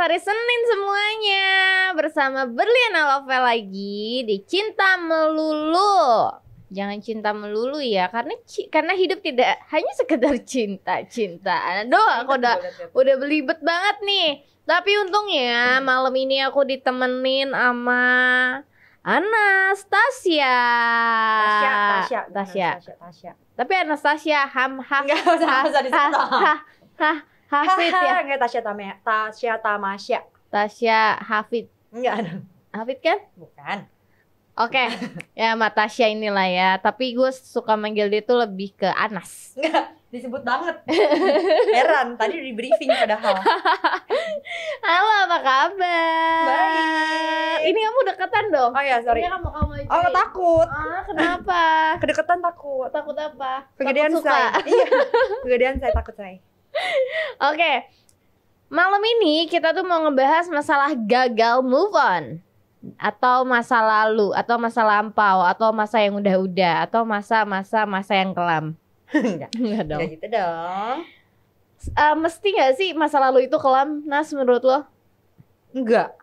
hari Senin semuanya. Bersama Berliana Love lagi di Cinta Melulu. Jangan cinta melulu ya, karena hidup tidak hanya sekedar cinta-cintaan. Aku udah belibet banget nih. Tapi untungnya malam ini aku ditemenin sama Anastasia. Tasya. Tapi Anastasia Enggak usah disebut. Hafid ya. Enggak Tasya Tamasya. Tasya Hafid. Enggak ada. Hafid kan? Bukan. Oke, ya sama Tasya inilah ya. Tapi gue suka manggil dia tuh lebih ke Anas. Enggak, disebut banget. Heran, tadi di briefing padahal. Halo, apa kabar? Baik. Ini kamu deketan dong. Oh ya, sorry. Ini kamu aja. Oh, takut. Kenapa? Kedeketan takut. Takut apa? Kegedean Takut suka. saya. Iya. Kegedean saya takut saya. Oke. Malam ini kita tuh mau ngebahas masalah gagal move on. Atau masa lalu, atau masa lampau, atau masa yang udah-udah, atau masa yang kelam. Enggak dong. Enggak gitu dong. Mesti gak sih masa lalu itu kelam, Nas, menurut lo? Enggak.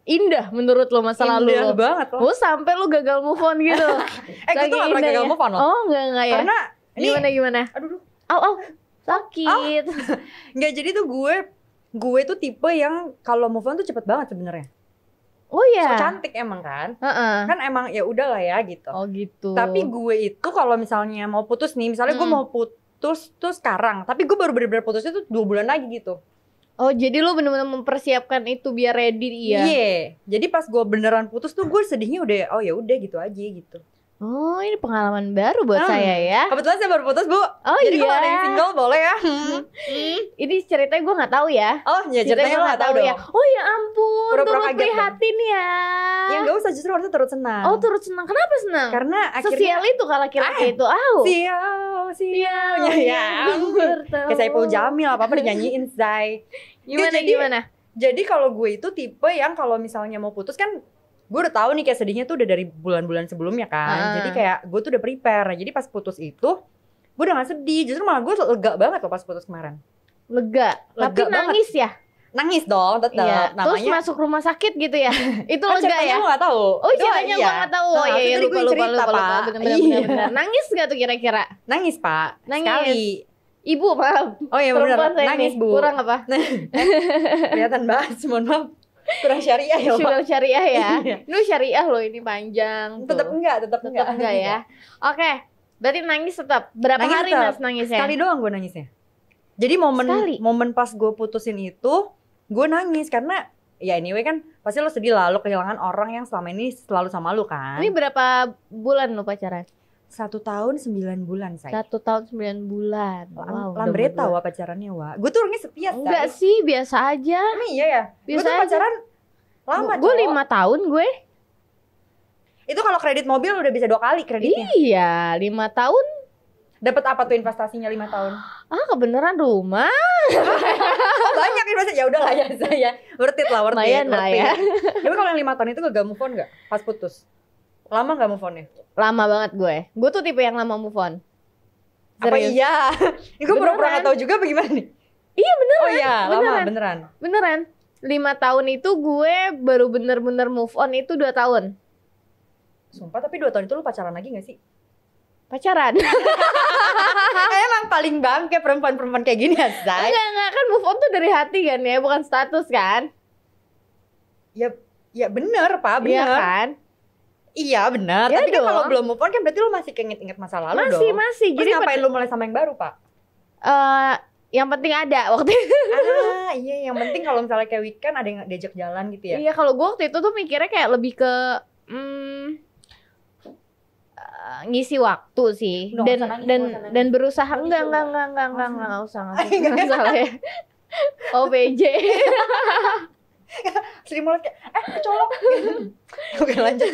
Indah menurut lo masa lalu lo? Indah banget loh. Sampai lo gagal move on gitu. Gue tuh gak pernah gagal move on loh. Oh enggak ya. Karena Gimana? Aduh. Au, sakit. Enggak, jadi tuh gue tuh tipe yang kalau move on tuh cepet banget sebenarnya. Oh iya. So cantik emang kan? Kan emang ya udahlah ya gitu. Oh gitu. Tapi gue itu kalau misalnya mau putus nih, misalnya gue mau putus tuh sekarang, tapi gue baru bener-bener putusnya tuh 2 bulan lagi gitu. Oh jadi lu bener-bener mempersiapkan itu biar ready ya? Iya. Jadi pas gue beneran putus tuh gue sedihnya udah, oh ya udah gitu aja gitu. Oh ini pengalaman baru buat saya ya. Kebetulan saya baru putus, Bu. Oh jadi iya. kalau ada yang single boleh ya. Ini ceritanya gue nggak tahu ya. Oh ya, ceritanya lo nggak tahu ya. Oh ya ampun, Pura-pura turut kaget prihatin ya. Ya nggak usah, justru harusnya turut senang. Oh turut senang, kenapa senang? Karena akhirnya sesial itu kalau laki-laki itu. Sial. Ya ampun. Kayak Saipul Jamil apa dinyanyiin Zai. Gimana? Jadi kalau gue itu tipe yang kalau misalnya mau putus kan, gue udah tahu nih kayak sedihnya tuh udah dari bulan-bulan sebelumnya kan. Jadi kayak gue tuh udah prepare. Nah, jadi pas putus itu gue udah gak sedih. Justru malah gue lega banget loh pas putus kemarin. Lega tapi banget. nangis ya? Nangis dong tetap. Iya. Namanya, terus masuk rumah sakit gitu ya? Itu kan lega ya? gue gak tahu. Oh ceritanya gue gak tahu. Oh iya lupa. Bener-bener. Nangis gak tuh kira-kira? Nangis Pak. Nangis. Sekali. Ibu maaf. Oh iya bener. Nangis Bu. Kurang apa? Kelihatan banget, mohon maaf. Kurang syariah ya, Kurang syariah ya. Iya. Ini syariah loh, ini panjang. Tetap enggak ya. Oke, berarti nangis tetap. Berapa nangis hari tetap. Mas nangisnya? Sekali doang gue nangisnya. Jadi momen pas gue putusin itu, gue nangis karena ya anyway kan pasti lo sedih lah, lo kehilangan orang yang selama ini selalu sama lo kan. Ini berapa bulan lo pacaran? 1 tahun 9 bulan saya. 1 tahun 9 bulan. Wow. Lambreta wa pacarannya wa. Gue tuh orangnya setia. Enggak sih, biasa aja. Ini iya ya. Gue tuh pacaran lama. Gue 5 tahun gue. Itu kalau kredit mobil udah bisa 2 kali kreditnya. Iya, 5 tahun. Dapat apa tuh investasinya 5 tahun? Kebeneran rumah. Banyak investasi. Ya udahlah ya saya. Worth it. Lumayan lah ya. Tapi kalau yang 5 tahun itu gak move on gak? Pas putus. Lama gak move on-nya? Lama banget gue. Gue tuh tipe yang lama move on. Apa iya? Ini gue pura-pura gak tau juga bagaimana nih? Iya beneran. Oh iya, lama beneran. 5 tahun itu gue baru bener-bener move on itu 2 tahun. Sumpah, tapi 2 tahun itu lu pacaran lagi gak sih? Pacaran. Emang paling bangke perempuan-perempuan kayak gini ya, Zai? Enggak, kan move on tuh dari hati kan ya, bukan status kan? Ya bener Pak, bener. Iya kan? Iya bener, Ya tapi kan dong. kalau belum move on kan berarti lu masih keinget-inget masa lalu dong. Masih. Terus Jadi ngapain lu mulai sama yang baru, Pak? Yang penting ada waktu itu. Iya, yang penting kalau misalnya kayak weekend ada yang diajak jalan gitu ya. Iya, kalau gue waktu itu tuh mikirnya kayak lebih ke ngisi waktu sih. Dan berusaha enggak usah ya. OPJ. Sering mulai kayak kecolok. Oke, lanjut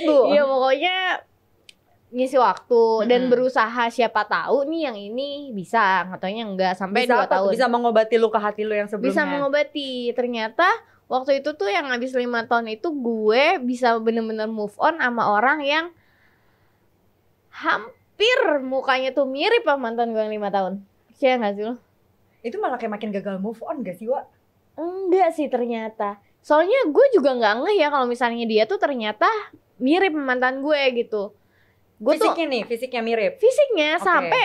Bu. Iya, pokoknya ngisi waktu dan berusaha, siapa tahu nih yang ini bisa, katanya enggak sampai 2 tahun. Bisa mengobati luka hati lu yang sebelumnya. Bisa mengobati. Ternyata waktu itu tuh yang habis 5 tahun itu gue bisa bener-bener move on sama orang yang hampir mukanya tuh mirip sama mantan gue yang 5 tahun. Percaya gak sih lo? Itu malah kayak makin gagal move on gak sih, Wak? Enggak sih ternyata. Soalnya gue juga nggak ngeh ya kalau misalnya dia tuh ternyata mirip mantan gue gitu. Gue tuh fisiknya mirip. fisiknya Oke. sampai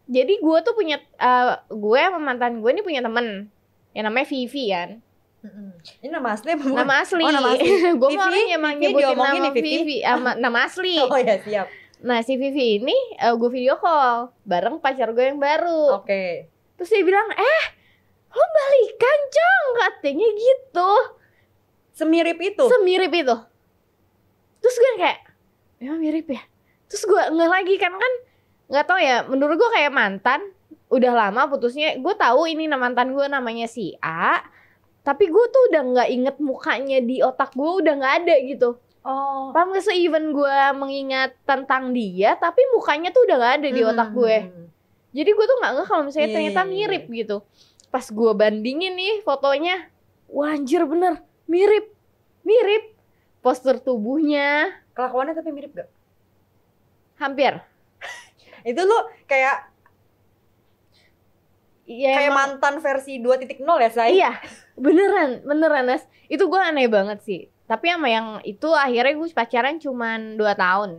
jadi gue tuh punya gue sama mantan gue ini punya temen yang namanya Vivi kan. Ini nama asli apa bukan? Nama asli. Oh, nama asli. Gue Vivi? mau orang emang Vivi nyebutin diomongin nama nih, Vivi. Vivi, nama asli. Oh ya, siap. Nah si Vivi ini gue video call bareng pacar gue yang baru. Oke. Terus dia bilang, lo balikan Cong, katanya gitu. Semirip itu. Semirip itu. Terus gue kayak, emang mirip ya? Terus gue ngeh lagi kan nggak tahu ya. Menurut gue kayak mantan, udah lama putusnya. Gue tahu ini mantan gue namanya si A, tapi gue tuh udah nggak inget mukanya di otak gue, udah nggak ada gitu. Oh. Paham gak sih, even gue mengingat tentang dia, tapi mukanya tuh udah nggak ada di otak gue. Jadi gue tuh nggak ngeh kalau misalnya ternyata mirip gitu. Pas gue bandingin nih fotonya, wah anjir bener, mirip. Postur tubuhnya Kelakuannya tapi mirip gak? hampir. Itu lu kayak Ya, kayak emang- mantan versi 2.0 ya, Say? Iya, beneran Nas. Itu gue aneh banget sih. Tapi sama yang itu akhirnya gue pacaran cuman 2 tahun.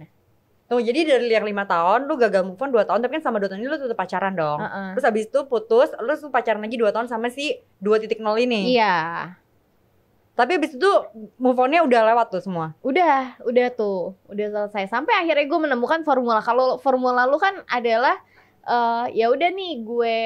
Tuh, jadi dari yang 5 tahun lu gagal move on 2 tahun, tapi kan sama 2 tahun ini lu tetap pacaran dong. Terus habis itu putus, lu pacaran lagi 2 tahun sama si 2.0 ini. Iya. Tapi habis itu move on-nya udah lewat tuh semua. Udah tuh, udah selesai. Sampai akhirnya gue menemukan formula. Kalau formula lu kan adalah ya udah nih gue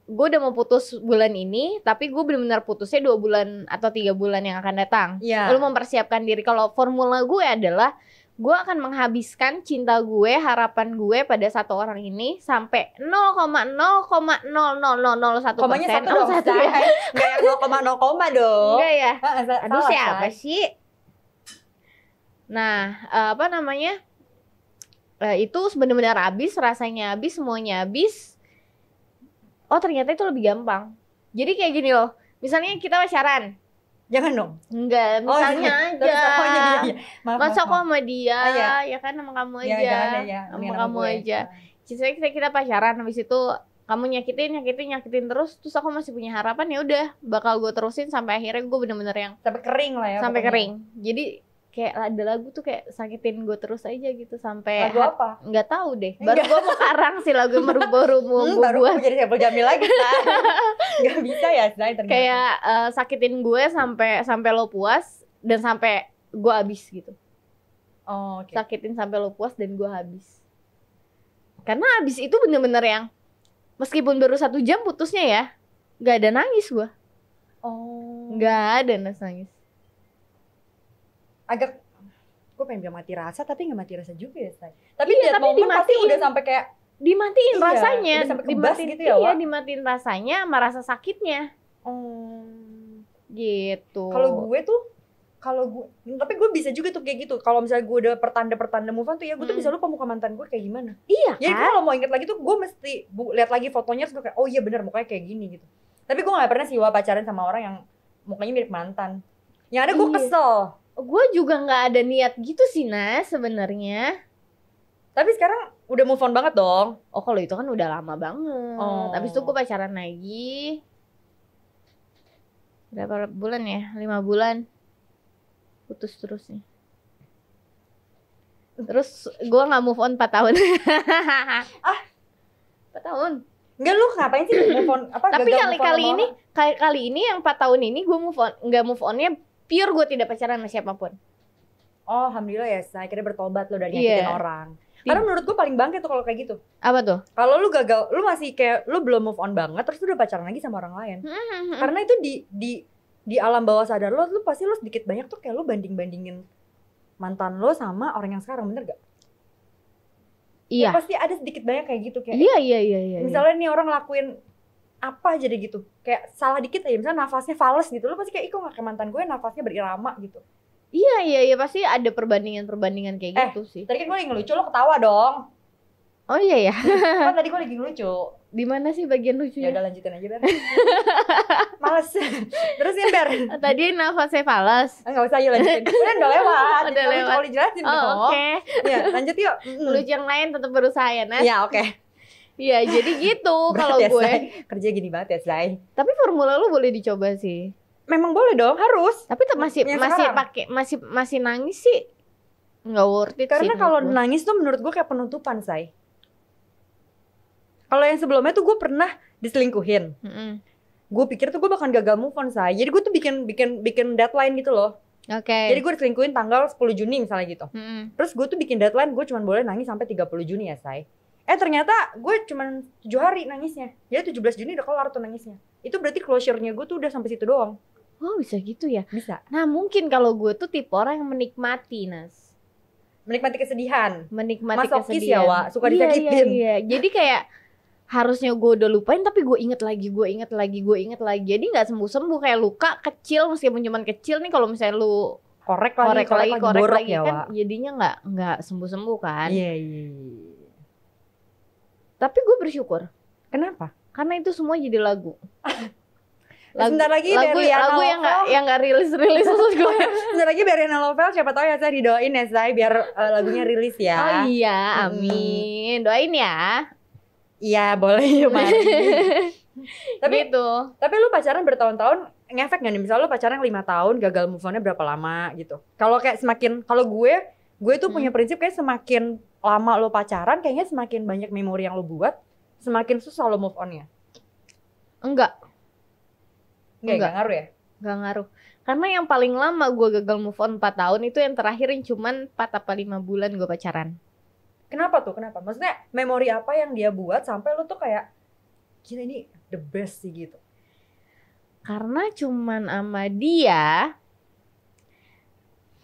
udah mau putus bulan ini, tapi gue benar-benar putusnya 2 bulan atau 3 bulan yang akan datang. Iya. Lu mempersiapkan diri. Kalau formula gue adalah gue akan menghabiskan cinta gue, harapan gue pada satu orang ini sampai 0,0000001%. Komanya satu dong, satu Say. ya. Nggak yang 0,0 dong. Enggak ya. Aduh Salah, siapa Say. sih? Nah, apa namanya? Itu benar-benar habis, rasanya habis, semuanya habis. Oh, ternyata itu lebih gampang. Jadi kayak gini loh. Misalnya kita pacaran. Jangan dong. Enggak, misalnya Terus, aja. oh, iya. Maaf, Masa maaf, kok sama dia? Ah, iya. Ya kan sama kamu Ya, aja. jangan ya, Sama ini kamu gue. aja. Misalnya kita pacaran, habis itu kamu nyakitin terus aku masih punya harapan, ya udah bakal gue terusin sampai akhirnya gue bener-bener yang Sampai kering lah ya. sampai pokoknya. kering. Jadi kayak ada lagu tuh kayak sakitin gue terus aja gitu sampai Lagu apa? nggak tahu deh. Baru gue mau karang sih lagu baru Baru buat aku jadi Saiful Jamil lagi, Say. Gak bisa ya, Say, ternyata. kayak sakitin gue sampai lo puas dan sampai gue habis gitu. Oh, oke. Sakitin sampai lo puas dan gue habis. Karena habis itu bener-bener yang meskipun baru 1 jam putusnya ya, nggak ada nangis gue, Oh. nggak ada nangis. Agak gue pengen bilang mati rasa tapi nggak mati rasa juga ya, Say. Tapi Iya, that tapi moment pasti dimatiin. udah sampai kayak Dimatiin Iya, rasanya, udah sampai kebas gitu ya, iya Wak? dimatiin rasanya sama rasa sakitnya gitu. kalau gue tapi gue bisa juga tuh kayak gitu. Kalau misalnya gue udah pertanda move on tuh ya gue tuh bisa lupa muka mantan gue kayak gimana. Iya Jadi gue kan? kalau mau inget lagi tuh gue mesti lihat lagi fotonya terus gue kayak oh iya benar mukanya kayak gini gitu. Tapi gue nggak pernah sih pacaran sama orang yang mukanya mirip mantan. Yang ada gue Iya. kesel. Gue juga nggak ada niat gitu sih Nas sebenarnya. Tapi sekarang udah move on banget dong. Oh kalau itu kan udah lama banget. Oh. Habis itu gue pacaran lagi. Berapa bulan ya? 5 bulan. Putus terus nih. Terus gue nggak move on 4 tahun. 4 tahun. Enggak, lu ngapain sih move on? Tapi gagal move on kali sama kali ini yang 4 tahun ini gue move on, nggak move onnya pure gue tidak pacaran sama siapapun. Oh, alhamdulillah ya, Say. Akhirnya bertobat lo dari Iya. nyakitin orang. Karena menurut gue paling bangke tuh kalau kayak gitu. Apa tuh? Kalau lu gagal, lu masih kayak lu belum move on banget, terus lu udah pacaran lagi sama orang lain. Karena itu di alam bawah sadar lo, lu pasti lu sedikit banyak tuh kayak lu bandingin mantan lo sama orang yang sekarang, bener gak? Iya. Ya, pasti ada sedikit banyak kayak gitu kayak. Iya. Misalnya nih orang lakuin apa aja deh gitu, kayak salah dikit aja, misalnya nafasnya fals gitu, lu pasti kayak ih kok gak kayak mantan gue nafasnya berirama gitu. Iya pasti ada perbandingan kayak gitu sih. Tadi kan gue lagi ngelucu, lo ketawa dong. Oh iya ya. Kan tadi gue lagi ngelucu. Di mana sih bagian Ya lucunya? udah lanjutin aja, Ber. Males. Terusin, Ber. Tadi nafasnya falas. Enggak usah, yuk lanjutin. Udah lewat. Udah Jadi lewat. Kalau dijelasin Oh dong. oke. Ya, lanjut yuk. Lucu yang lain tetap berusaha ya Nas. Ya, oke. Iya, jadi gitu kalau Berat ya, gue. Say. Kerja gini banget ya, Say. Tapi formula lu boleh dicoba sih. Memang boleh dong, harus. Tapi masih Yang masih sekarang. pakai masih nangis sih. Nggak worth it sih. Karena kalau menurut gue. nangis tuh menurut gue kayak penutupan, Say. Kalau yang sebelumnya tuh gue pernah diselingkuhin. Mm-mm. Gue pikir tuh gue bakal gagal move on, Say. Jadi gue tuh bikin deadline gitu loh. Oke. Jadi gue diselingkuhin tanggal 10 Juni misalnya gitu. Mm-mm. Terus gue tuh bikin deadline, gue cuma boleh nangis sampai 30 Juni ya, Say. Ternyata gue cuma 7 hari nangisnya. Jadi 17 Juni udah kelar tuh nangisnya. Itu berarti closure-nya gue tuh udah sampai situ doang. Oh, bisa gitu ya. Bisa. Nah, mungkin kalau gue tuh tipe orang yang menikmati, Nas. Menikmati kesedihan. Menikmati Masokis kesedihan. ya, Wak. Suka Iya, disakitin. Iya. Jadi kayak harusnya gue udah lupain tapi gue inget lagi. Jadi nggak sembuh-sembuh, kayak luka kecil meskipun cuma kecil nih, kalau misalnya lu Korek korek lagi borok ya, kan Wak. jadinya nggak sembuh-sembuh kan. Iya. Tapi gue bersyukur Kenapa? karena itu semua jadi lagu. Sebentar lagi lagu Berliana yang nggak rilis khusus gue. Sebentar lagi Berliana Novel, siapa tahu ya, saya didoain ya, Say, biar lagunya rilis ya. Oh iya, amin. Doain ya. Iya, boleh ya, Mari. Tapi Gitu. Tapi lu pacaran bertahun-tahun ngefek gak nih? Misalnya lu pacaran 5 tahun, gagal move on-nya berapa lama gitu. Kalau kayak kalau gue tuh punya prinsip kayak semakin lama lu pacaran, kayaknya semakin banyak memori yang lu buat, semakin susah lu move on-nya. Enggak Enggak ngaruh ya? Gak ngaruh. Karena yang paling lama gue gagal move on 4 tahun itu yang terakhir yang cuman 4 apa 5 bulan gue pacaran. Kenapa tuh? Kenapa? Maksudnya memori apa yang dia buat sampai lu tuh kayak gila, ini the best sih gitu. Karena cuman sama dia.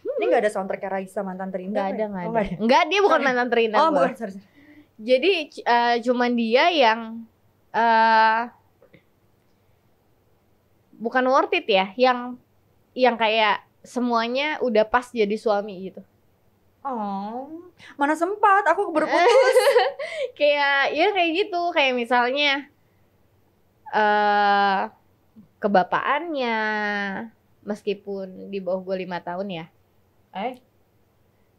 Ini gak ada soundtrack Raisa Mantan Terindah? Gak ada, ya? gak Oh, ada. Enggak, dia bukan mantan terindah Oh, gue. bukan, sorry. Jadi cuman dia yang bukan worth it ya, yang kayak semuanya udah pas jadi suami gitu. Oh, mana sempat, aku baru putus. Kayak gitu, kayak misalnya kebapaannya, meskipun di bawah gue 5 tahun ya.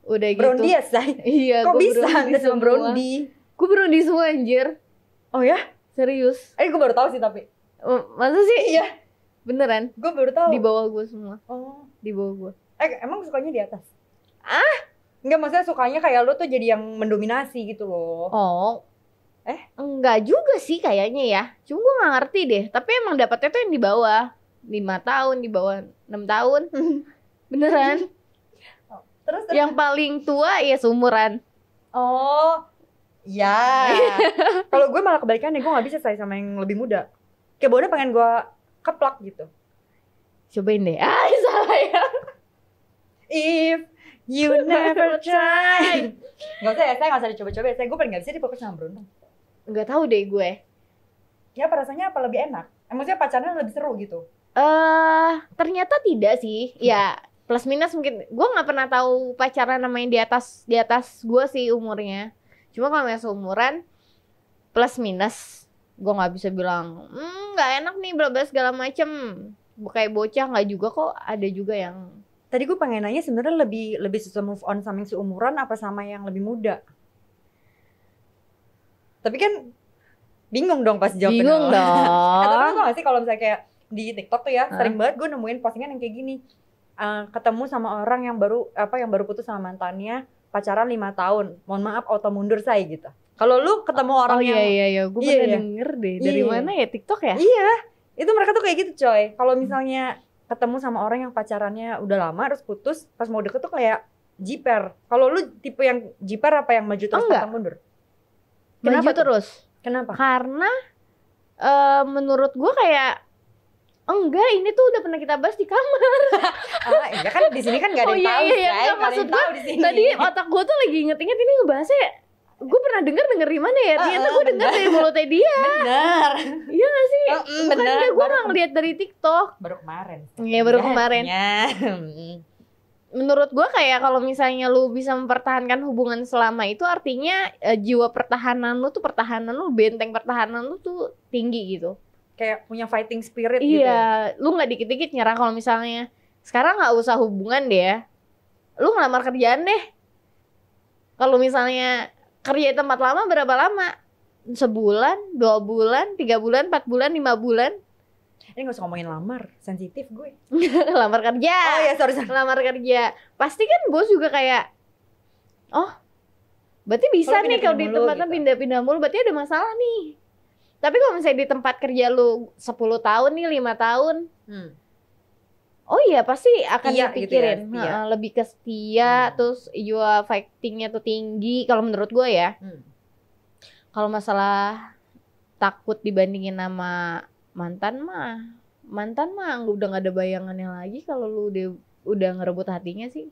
Udah gitu. Brondi ya, Say? Iya, Kok gua bisa Brondi Anda sama semua. Brondi? Gue Brondi semua anjir. Oh ya? Serius. Gue baru tahu sih tapi. Masa sih? Iya. Beneran? Gue baru tahu. Di bawah gue semua. Oh. Di bawah gue. Emang sukanya di atas? Enggak, maksudnya sukanya kayak lu tuh jadi yang mendominasi gitu loh. Oh. Enggak juga sih kayaknya ya. Cuma gue gak ngerti deh. Tapi emang dapetnya tuh yang di bawah 5 tahun, di bawah 6 tahun. Beneran. Terus? Yang paling tua ya seumuran. Oh. Ya. Kalau gue malah kebalikannya, gue gak bisa say sama yang lebih muda. Kayak Bona pengen gue keplak gitu. Cobain deh. Salah ya. If you never try. Gak usah ya, saya gak usah dicoba-coba ya. Gue paling gak bisa difokus sama Bruno. Gak tahu deh gue. Ya apa rasanya, apa lebih enak? Maksudnya pacarnya lebih seru gitu? Ternyata tidak sih. Ya plus minus mungkin. Gue nggak pernah tahu pacaran namanya di atas gue sih umurnya. Cuma kalau yang seumuran plus minus, gue nggak bisa bilang nggak enak nih bla bla segala macem. Kayak bocah nggak juga kok. Ada juga yang. Tadi gue pengen nanya sebenarnya lebih susah move on sama yang seumuran apa sama yang lebih muda? Tapi kan bingung dong pas jawabnya. Bingung dong. Tapi lu tau gak sih kalau misalnya kayak di TikTok tuh ya, sering banget gue nemuin postingan yang kayak gini. Ketemu sama orang yang baru putus sama mantannya, pacaran 5 tahun. Mohon maaf auto mundur saya gitu. Kalau lu ketemu orang yang iya, gue pernah denger deh. Dari mana ya, TikTok ya? Iya, itu mereka tuh kayak gitu coy. Kalau misalnya ketemu sama orang yang pacarannya udah lama terus putus, pas mau deket tuh kayak jiper. Kalau lu tipe yang jiper apa yang maju terus pantang mundur? Maju terus. Kenapa? Karena menurut gue kayak enggak, ini tuh udah pernah kita bahas di kamar. Ya kan di sini kan nggak ada yang tahu. Iya, maksud gue tadi otak gue tuh lagi inget-inget ini ngebahasnya. Gue pernah denger di mana ya? Ternyata gue denger dari mulutnya dia. Bener. Iya gak sih? Bener. Gue gak ngeliat dari TikTok. Baru kemarin. Iya, baru kemarin. Menurut gue kayak kalau misalnya lu bisa mempertahankan hubungan selama itu, artinya jiwa pertahanan lu, benteng pertahanan lu tuh tinggi gitu. Kayak punya fighting spirit gitu. Iya, lu gak dikit-dikit nyerang. Kalau misalnya sekarang gak usah hubungan deh ya, lu ngelamar kerjaan deh. Kalau misalnya kerja di tempat lama berapa lama? sebulan, 2 bulan, 3 bulan, 4 bulan, 5 bulan. Ini gak usah ngomongin lamar, sensitif gue. Lamar kerja. Oh ya, sorry. Lamar kerja. Pasti kan bos juga kayak, oh berarti bisa Kalau nih kalau di pindah-pindah tempatnya mulu, gitu. pindah-pindah mulu, berarti ada masalah nih. Tapi kalau misalnya di tempat kerja lu 10 tahun nih, 5 tahun, oh iya pasti akan Setia gitu dipikirin. ya, setia. Lebih ke setia, terus your fightingnya tuh tinggi. Kalau menurut gue ya, kalau masalah takut dibandingin sama mantan mah udah nggak ada bayangannya lagi kalau lu udah ngerebut hatinya sih.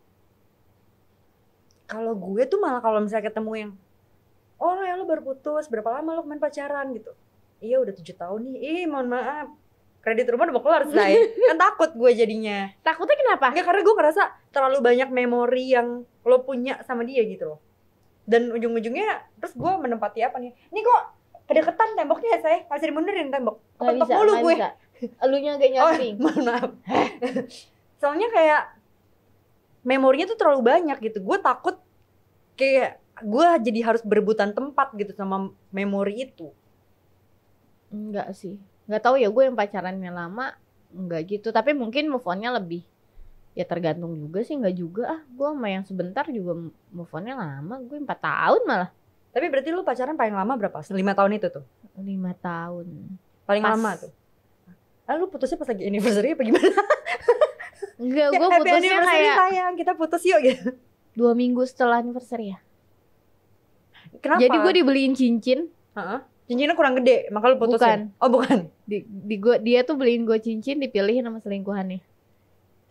Kalau gue tuh malah kalau misalnya ketemu yang, oh ya lu baru putus, berapa lama lu kemarin pacaran gitu? Iya udah 7 tahun nih. Mohon maaf, kredit rumah udah mau keluar say. Kan takut gue jadinya. Takutnya kenapa? Enggak, karena gue ngerasa terlalu banyak memori yang lo punya sama dia gitu loh. Dan ujung-ujungnya terus gue menempati apa nih? Ini kok kedeketan temboknya ya say? Masih dimundurin tembok. Kepentok mulu gue. Elunya agak nyamping. Mohon maaf. Soalnya kayak memorinya tuh terlalu banyak gitu. Gue takut kayak gue jadi harus berebutan tempat gitu sama memori itu. Enggak sih. Enggak tahu ya, gue yang pacarannya lama enggak gitu, tapi mungkin move on-nya lebih. Ya tergantung juga sih, enggak juga ah. Gue sama yang sebentar juga move on-nya lama, gue 4 tahun malah. Tapi berarti lu pacaran paling lama berapa? 5 tahun itu tuh? 5 tahun. Paling lama tuh? Lu putusnya pas lagi anniversary apa gimana? Enggak, gue putusnya kayak sayang, kita putus yuk gitu. 2 minggu setelah anniversary ya. Kenapa? Jadi gue dibeliin cincin. Cincinnya kurang gede, maka lu putusin? Bukan. Oh bukan? Dia tuh beliin gue cincin, dipilihin sama selingkuhannya.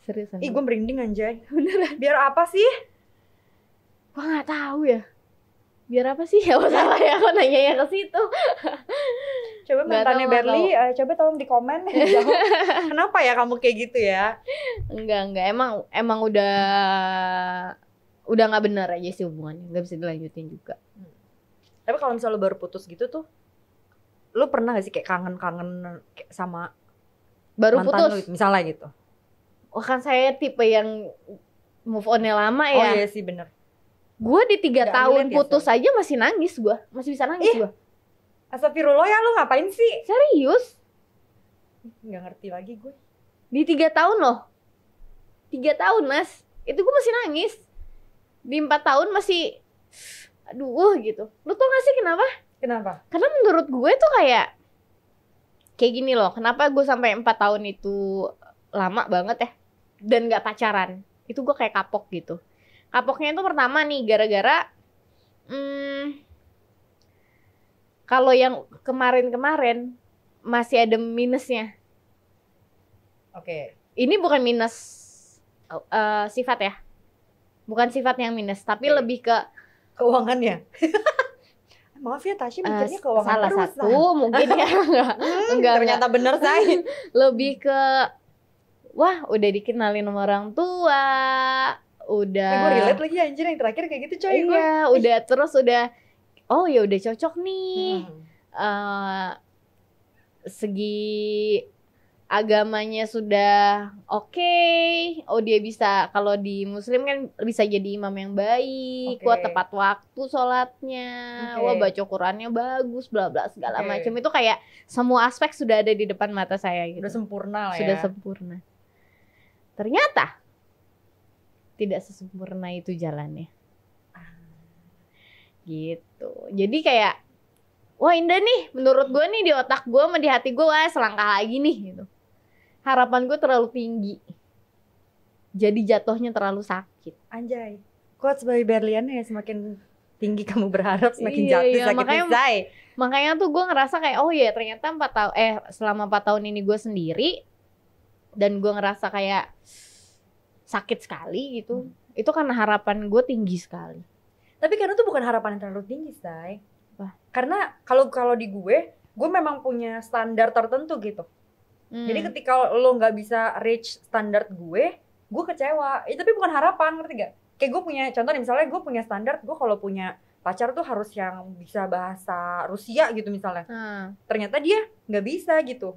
Seriusan. Ih gue merinding anjay. Beneran. Biar apa sih? Gue gak tahu ya. Biar apa sih? Ya salah ya, aku nanya ya ke situ. Coba mantannya Berli, coba tolong di komen. Jawab. Kenapa ya kamu kayak gitu ya? Enggak. Emang udah nggak benar aja sih hubungannya. Nggak bisa dilanjutin juga. Tapi kalau misalnya lu baru putus gitu tuh, lu pernah gak sih kayak kangen-kangen sama baru mantan putus? lu misalnya gitu? Oh kan saya tipe yang move on-nya lama ya. Oh iya sih bener. Gue di 3 tahun putus ya, aja masih nangis gue. Masih bisa nangis gue. Astagfirullah ya, lu ngapain sih? Serius? Nggak ngerti lagi gue. Di 3 tahun loh. 3 tahun mas. Itu gue masih nangis. Di 4 tahun masih aduh gitu. Lu tau gak sih kenapa? Kenapa? Karena menurut gue tuh kayak gini loh. Kenapa gue sampai 4 tahun itu lama banget ya. Dan gak pacaran. Itu gue kayak kapok gitu. Kapoknya itu pertama nih gara-gara kalau yang kemarin-kemarin masih ada minusnya. Oke. Ini bukan minus sifat ya. Bukan sifat yang minus, tapi lebih ke keuangannya. Maaf ya Tasya mikirnya keuangan salah terus. Satu mungkin ya enggak. Ternyata bener say. Lebih ke wah udah dikenalin sama orang tua, udah. Gue relate lagi anjir yang terakhir kayak gitu coy. Iya, udah terus udah. Oh ya udah cocok nih. Segi agamanya sudah oke. Oh dia bisa, kalau di muslim kan bisa jadi imam yang baik, wah tepat waktu sholatnya, wah baca Qurannya bagus, bla bla segala macam. Itu kayak semua aspek sudah ada di depan mata saya gitu. Sudah sempurna lah ya. Sudah sempurna. Ternyata tidak sesempurna itu jalannya. Gitu. Jadi kayak wah indah nih, menurut gue nih di otak gue sama di hati gue, wah selangkah lagi nih gitu. Harapan gue terlalu tinggi. Jadi jatuhnya terlalu sakit. Anjay. Quotes by Berliana ya, semakin tinggi kamu berharap semakin jatuh sakit say. Makanya tuh gue ngerasa kayak oh ya ternyata selama 4 tahun ini gue sendiri dan gue ngerasa kayak sakit sekali gitu. Itu karena harapan gue tinggi sekali. Tapi karena tuh bukan harapan yang terlalu tinggi say. Karena kalau di gue memang punya standar tertentu gitu. Jadi ketika lo nggak bisa reach standar gue kecewa. Tapi bukan harapan, ngerti gak? Kayak gue punya contoh nih, misalnya gue punya standar, gue kalau punya pacar tuh harus yang bisa bahasa Rusia gitu misalnya. Ternyata dia nggak bisa gitu.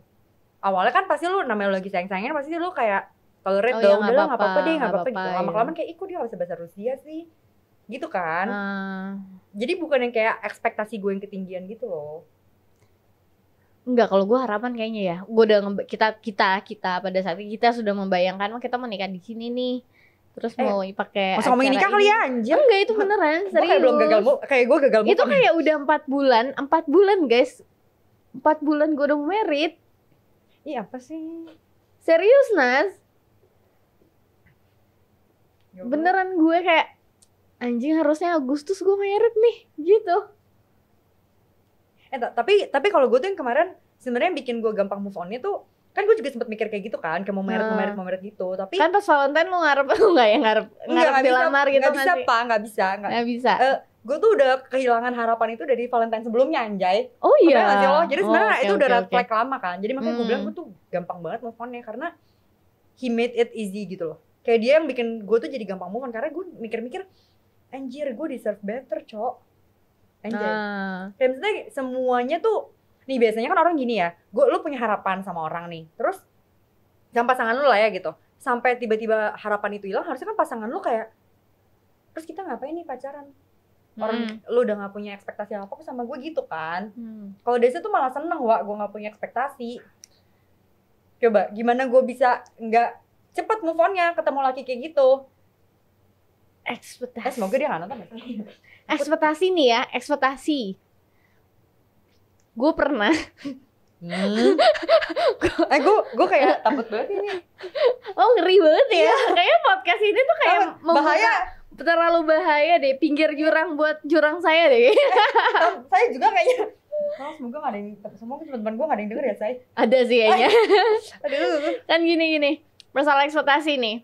Awalnya kan pasti lo namanya lo lagi sayang-sayangnya pasti lo kayak tolerate dong, udah nggak apa-apa deh, nggak apa-apa gitu. Lama-kelamaan kayak kok dia nggak bisa bahasa Rusia sih, gitu kan? Jadi bukan yang kayak ekspektasi gue yang ketinggian gitu loh. Enggak, kalau gue harapan kayaknya ya. Gue udah kita pada saat itu kita sudah membayangkan kita mau nikah di sini nih. Terus mau pakai masa ngomongin nikah kali ya anjir. Enggak, itu beneran, serius. Kayak belum gagal, kayak gue gagal. Itu kayak udah 4 bulan guys. 4 bulan gue udah married. Iya apa sih? Serius Nas. Beneran gue kayak anjing harusnya Agustus gue married nih gitu. Tapi kalau gue tuh yang kemarin sebenarnya bikin gue gampang move on-nya tuh kan gue juga sempat mikir kayak gitu kan, kayak mau married gitu. Tapi kan pas Valentine lu ngarep ngarep dilamar gitu kan? Nggak bisa. Gue tuh udah kehilangan harapan itu dari Valentine sebelumnya anjay. Oh iya. Jadi sebenarnya itu udah red flag lama kan. Jadi makanya gue bilang gue tuh gampang banget move on-nya karena he made it easy gitu loh. Kayak dia yang bikin gue tuh jadi gampang move on karena gue mikir-mikir anjir gue deserve better cok. Anjir. Kayak misalnya semuanya tuh nih biasanya kan orang gini ya, lu punya harapan sama orang nih, terus sama pasangan lu lah ya gitu, sampai tiba-tiba harapan itu hilang, harusnya kan pasangan lu kayak, terus kita ngapain nih pacaran? Orang lu udah nggak punya ekspektasi apa sama gue gitu kan? Kalau Desa tuh malah seneng, wah gue nggak punya ekspektasi. Coba gimana gue bisa nggak cepet move on-nya ketemu laki kayak gitu? Ekspektasi. Semoga dia nggak nonton. Ekspektasi nih ya, ekspektasi. Gue pernah gue kayak takut banget ini. Oh ngeri banget ya. Kayaknya podcast ini tuh kayak bahaya. Terlalu bahaya deh. Pinggir jurang buat jurang saya deh. Saya juga kayaknya. Semoga gak ada yang, semoga teman-teman gue gak ada yang denger ya say. Ada sih kayaknya. Aduh. Kan gini masalah ekspektasi nih.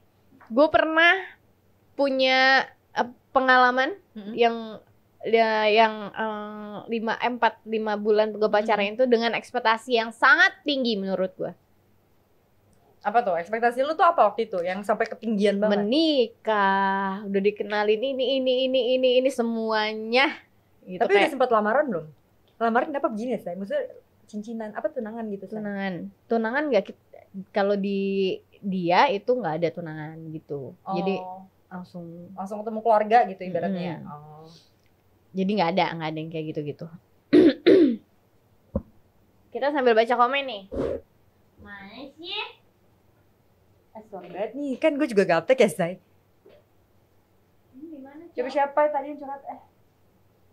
Gue pernah punya pengalaman yang 5 bulan gue pacaran itu dengan ekspektasi yang sangat tinggi menurut gue. Apa tuh? Ekspektasi lu tuh apa waktu itu? Yang sampai ketinggian banget? Menikah, udah dikenalin ini semuanya gitu. Tapi udah sempat lamaran belum? Lamaran apa begini ya saya? Maksudnya cincinan, apa tunangan gitu? Tunangan nggak, kalau di dia itu nggak ada tunangan gitu. Jadi langsung ketemu keluarga gitu ibaratnya. Jadi nggak ada yang kayak gitu. Kita sambil baca komen nih. Mana sih? Sorry banget nih, kan gue juga gaptek ya say. Coba siapa tadi yang curhat?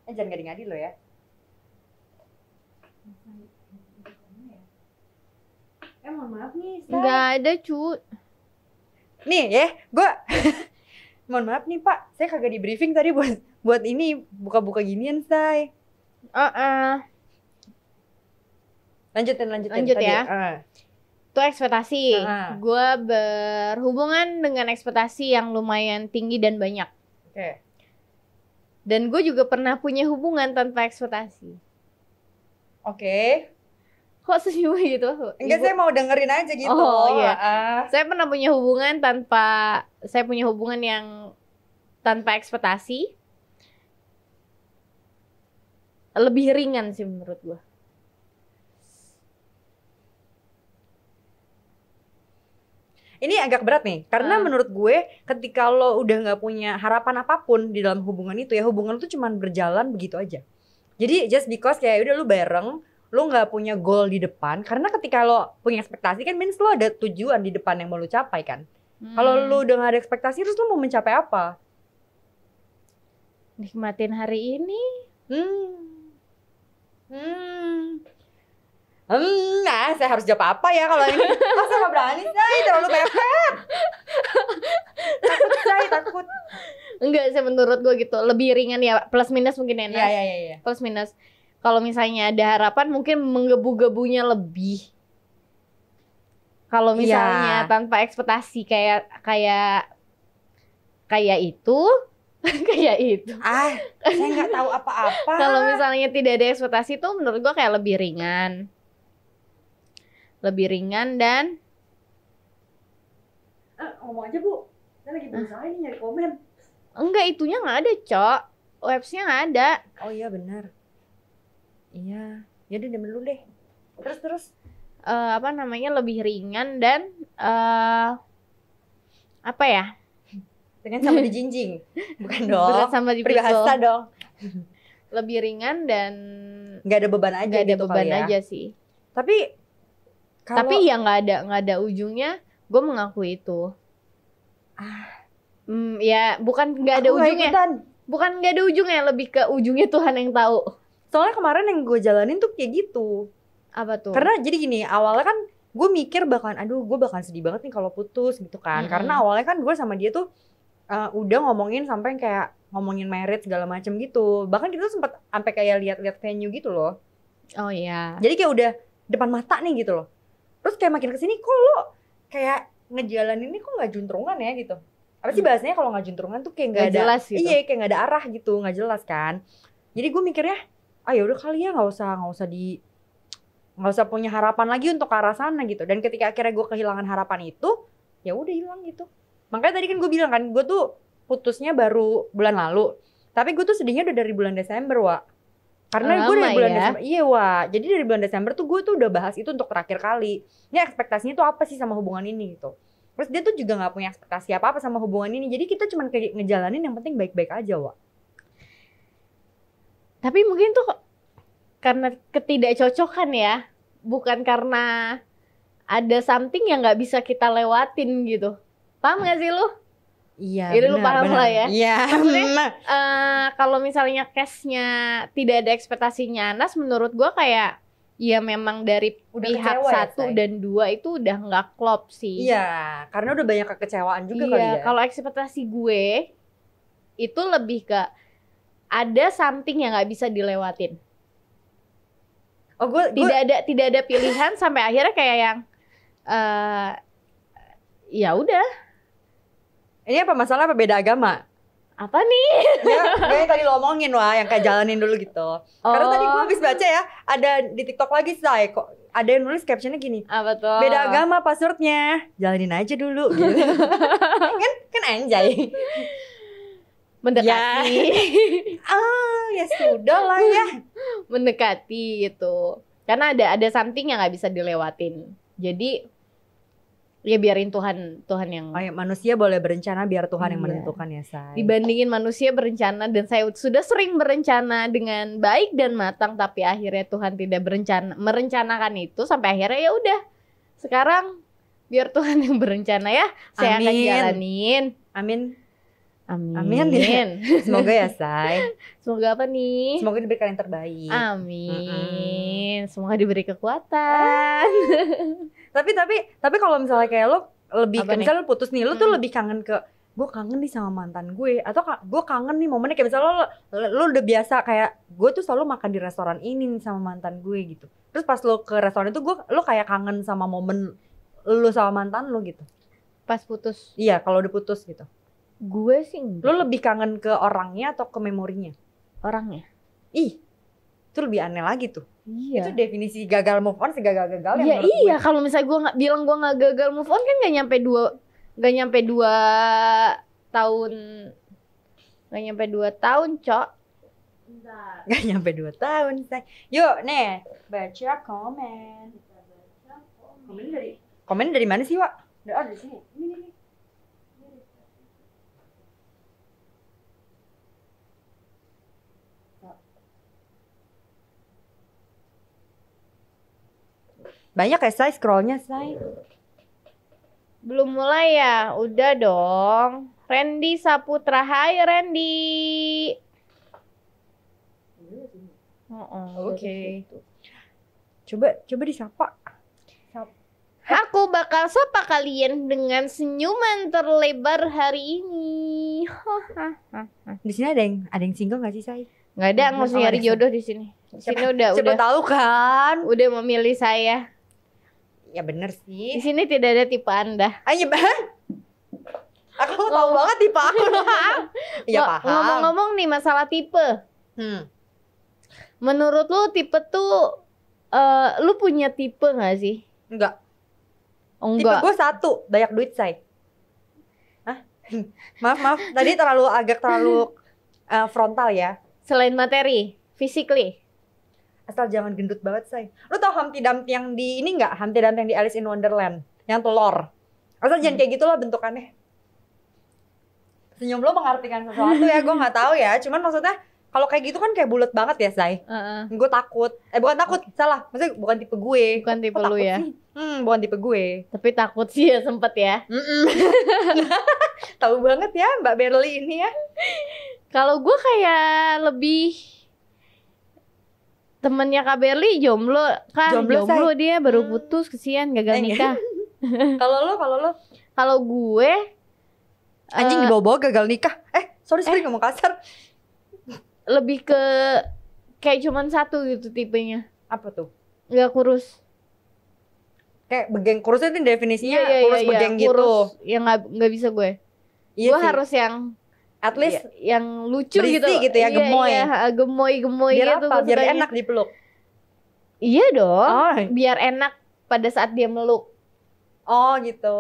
Jangan ngadi-ngadi lo ya. Mohon maaf nih say. Nggak ada cu. Nih ya, gue mohon maaf nih Pak, saya kagak di briefing tadi buat ini buka-buka ginian say. Lanjutin Lanjut tadi. Ya. Itu ekspektasi. Gue berhubungan dengan ekspektasi yang lumayan tinggi dan banyak. Oke. Dan gue juga pernah punya hubungan tanpa ekspektasi. Oke. Kok senyum gitu? Enggak, saya mau dengerin aja gitu. Oh iya. Saya pernah punya hubungan yang tanpa ekspektasi. Lebih ringan sih menurut gue. Ini agak berat nih, karena menurut gue ketika lo udah nggak punya harapan apapun di dalam hubungan itu ya, hubungan itu cuma berjalan begitu aja. Jadi just because kayak udah lo bareng, lo nggak punya goal di depan, karena ketika lo punya ekspektasi kan means lo ada tujuan di depan yang mau lo capai kan. Kalau lo udah nggak ada ekspektasi, terus lo mau mencapai apa? Nikmatin hari ini. Nah, saya harus jawab apa ya kalau ini? Saya nggak berani, saya terlalu mepet. Takut. Enggak sih menurut gue gitu, lebih ringan ya, plus minus mungkin enak. Iya. Plus minus. Kalau misalnya ada harapan mungkin menggebu-gebunya lebih. Kalau misalnya tanpa ekspektasi kayak itu. Saya nggak tahu apa-apa. Kalau misalnya tidak ada ekspektasi tuh menurut gue kayak lebih ringan dan ngomong aja Bu, saya lagi berusaha ini nyari komen. Enggak, itunya nggak ada Cok, websnya nggak ada. Oh iya benar. Iya, jadi demen dulu deh. Terus lebih ringan dan apa ya? Dengan sama dijinjing, bukan dong. Berat sama dipikul. Peribahasa dong. lebih ringan dan nggak ada beban aja nggak ada gitu beban kali ya. aja sih. Tapi Tapi ya nggak ada ujungnya. Gue mengakui itu. Ya bukan nggak ada aku nggak ujungnya. ikutan. Bukan nggak ada ujungnya, lebih ke ujungnya Tuhan yang tahu. Soalnya kemarin yang gue jalanin tuh kayak gitu. Apa tuh? Karena jadi gini, awalnya kan gue mikir gue bakalan sedih banget nih kalau putus gitu kan. Karena awalnya kan gue sama dia tuh udah ngomongin sampai kayak ngomongin marriage segala macem gitu. Bahkan kita tuh sempet sampai kayak lihat-lihat venue gitu loh. Oh iya. Jadi kayak udah depan mata nih gitu loh. Terus kayak makin kesini kok lo kayak ngejalanin ini kok nggak juntrungan ya gitu. Apa sih bahasanya kalau nggak juntrungan tuh kayak nggak ada jelas gitu. Iya, kayak nggak ada arah gitu, nggak jelas kan. Jadi gue mikirnya, ya udah kali ya nggak usah punya harapan lagi untuk ke arah sana gitu. Dan ketika akhirnya gue kehilangan harapan itu, ya udah hilang gitu. Makanya tadi kan gue bilang kan, gue tuh putusnya baru bulan lalu. Tapi gue tuh sedihnya udah dari bulan Desember, Wak. Karena gue dari bulan Desember, iya Wak. Jadi dari bulan Desember tuh gue tuh udah bahas itu untuk terakhir kali. Ini ekspektasinya tuh apa sih sama hubungan ini gitu. Terus dia tuh juga gak punya ekspektasi apa-apa sama hubungan ini. Jadi kita cuma kayak ngejalanin yang penting baik-baik aja, Wak. Tapi mungkin tuh karena ketidakcocokan ya. Bukan karena ada something yang gak bisa kita lewatin gitu. Paham gak sih lu? Iya, Jadi lu paham lah ya. Iya. Kalau misalnya case-nya tidak ada ekspektasinya Anas, menurut gua kayak ya memang dari Udah pihak kecewa ya, 1 dan 2 itu udah nggak klop sih. Iya, karena udah banyak kekecewaan juga kali ya. Kalau ekspektasi gue itu lebih ke ada something yang nggak bisa dilewatin. Oh, tidak ada pilihan sampai akhirnya kayak yang ya udah. Ini apa masalah apa beda agama? Apa nih? Ya, yang tadi lo omongin wah, yang kayak jalanin dulu gitu. Karena tadi gue habis baca ya, ada di TikTok lagi say, kok ada yang nulis captionnya gini. Apa tuh? Beda agama passwordnya, jalanin aja dulu. Gitu. kan anjay. Mendekati. Ya sudah lah ya. Mendekati gitu. Karena ada something yang nggak bisa dilewatin. Jadi ya biarin Tuhan yang manusia boleh berencana biar Tuhan yang menentukan ya say. Dibandingin manusia berencana, dan saya sudah sering berencana dengan baik dan matang, tapi akhirnya Tuhan tidak merencanakan itu sampai akhirnya ya udah. Sekarang biar Tuhan yang berencana ya. Saya akan jalanin. Amin. Semoga ya say. Semoga apa nih? Semoga diberikan yang terbaik. Amin. Semoga diberi kekuatan. Tapi kalau misalnya kayak lo lebih misalnya lo putus nih, lo tuh lebih kangen ke gue kangen nih sama mantan gue, atau gue kangen nih momennya kayak misalnya lo udah biasa kayak gue tuh selalu makan di restoran ini nih sama mantan gue gitu. Terus pas lo ke restoran itu lo kayak kangen sama momen lo sama mantan lo gitu. Pas putus. Iya, kalau udah putus gitu. Gue sih enggak. Lo lebih kangen ke orangnya atau ke memorinya? Orangnya. Itu lebih aneh lagi tuh. Iya. Itu definisi gagal move on segagal-gagal ya. Iya, kalau misalnya gue nggak bilang gue nggak gagal move on kan nggak nyampe 2 tahun, Cok. Nggak nyampe 2 tahun, say. Yuk, nih, baca komen. Komen dari mana sih, Wak? Udah ada di sini. Ini. Banyak ya say, scrollnya say. Belum mulai ya? Udah dong. Randy Saputra, hai Randy. Oke. Coba disapa. Aku bakal sapa kalian dengan senyuman terlebar hari ini. Di sini ada yang single nggak sih say? Nggak ada, nggak usah nyari jodoh di sini. Di sini udah tahu kan? Udah memilih saya. Ya bener sih. Di sini tidak ada tipe Anda. Ayo aku tahu banget tipe aku. Ya paham. Ngomong-ngomong nih masalah tipe. Menurut lu tipe tuh lu punya tipe nggak sih? Enggak. Oh, enggak. Tipe gue satu, banyak duit say. Hah? Maaf. Tadi agak terlalu frontal ya. Selain materi, physically. Asal jangan gendut banget say. Lu tau Humpty Dumpty yang di ini nggak? Humpty Dumpty yang di Alice in Wonderland, yang telur. Asal jangan kayak gitulah bentukannya. Senyum lo mengartikan sesuatu ya, gue nggak tahu ya. Cuman maksudnya Kalau kayak gitu kan kayak bulat banget ya, Say. Gue takut. Bukan takut, salah. Maksudnya bukan tipe gue. Bukan tipe Kok lu takut ya? sih? Bukan tipe gue. Tapi takut sih ya sempet ya. Tahu banget ya Mbak Berli ini ya. Kalau gue kayak lebih temennya Kak Berli jomblo kan, jomblo dia baru putus, kesian gagal nikah. Kalau lo Kalau gue anjing dibawa-bawa gagal nikah. Sorry ngomong kasar. Lebih ke kayak cuman satu gitu tipenya. Apa tuh? Nggak kurus. Kayak begeng, kurusnya itu definisinya Iya, kurus begeng gitu. Kurus. Yang nggak bisa gue. Iya Gue sih. harus yang At least yang lucu berisi gitu ya, gemoy. Iya, gemoy Biar gitu. apa? Biar sukanya. enak dipeluk. Iya dong. Oh. Biar enak pada saat dia meluk. Oh gitu.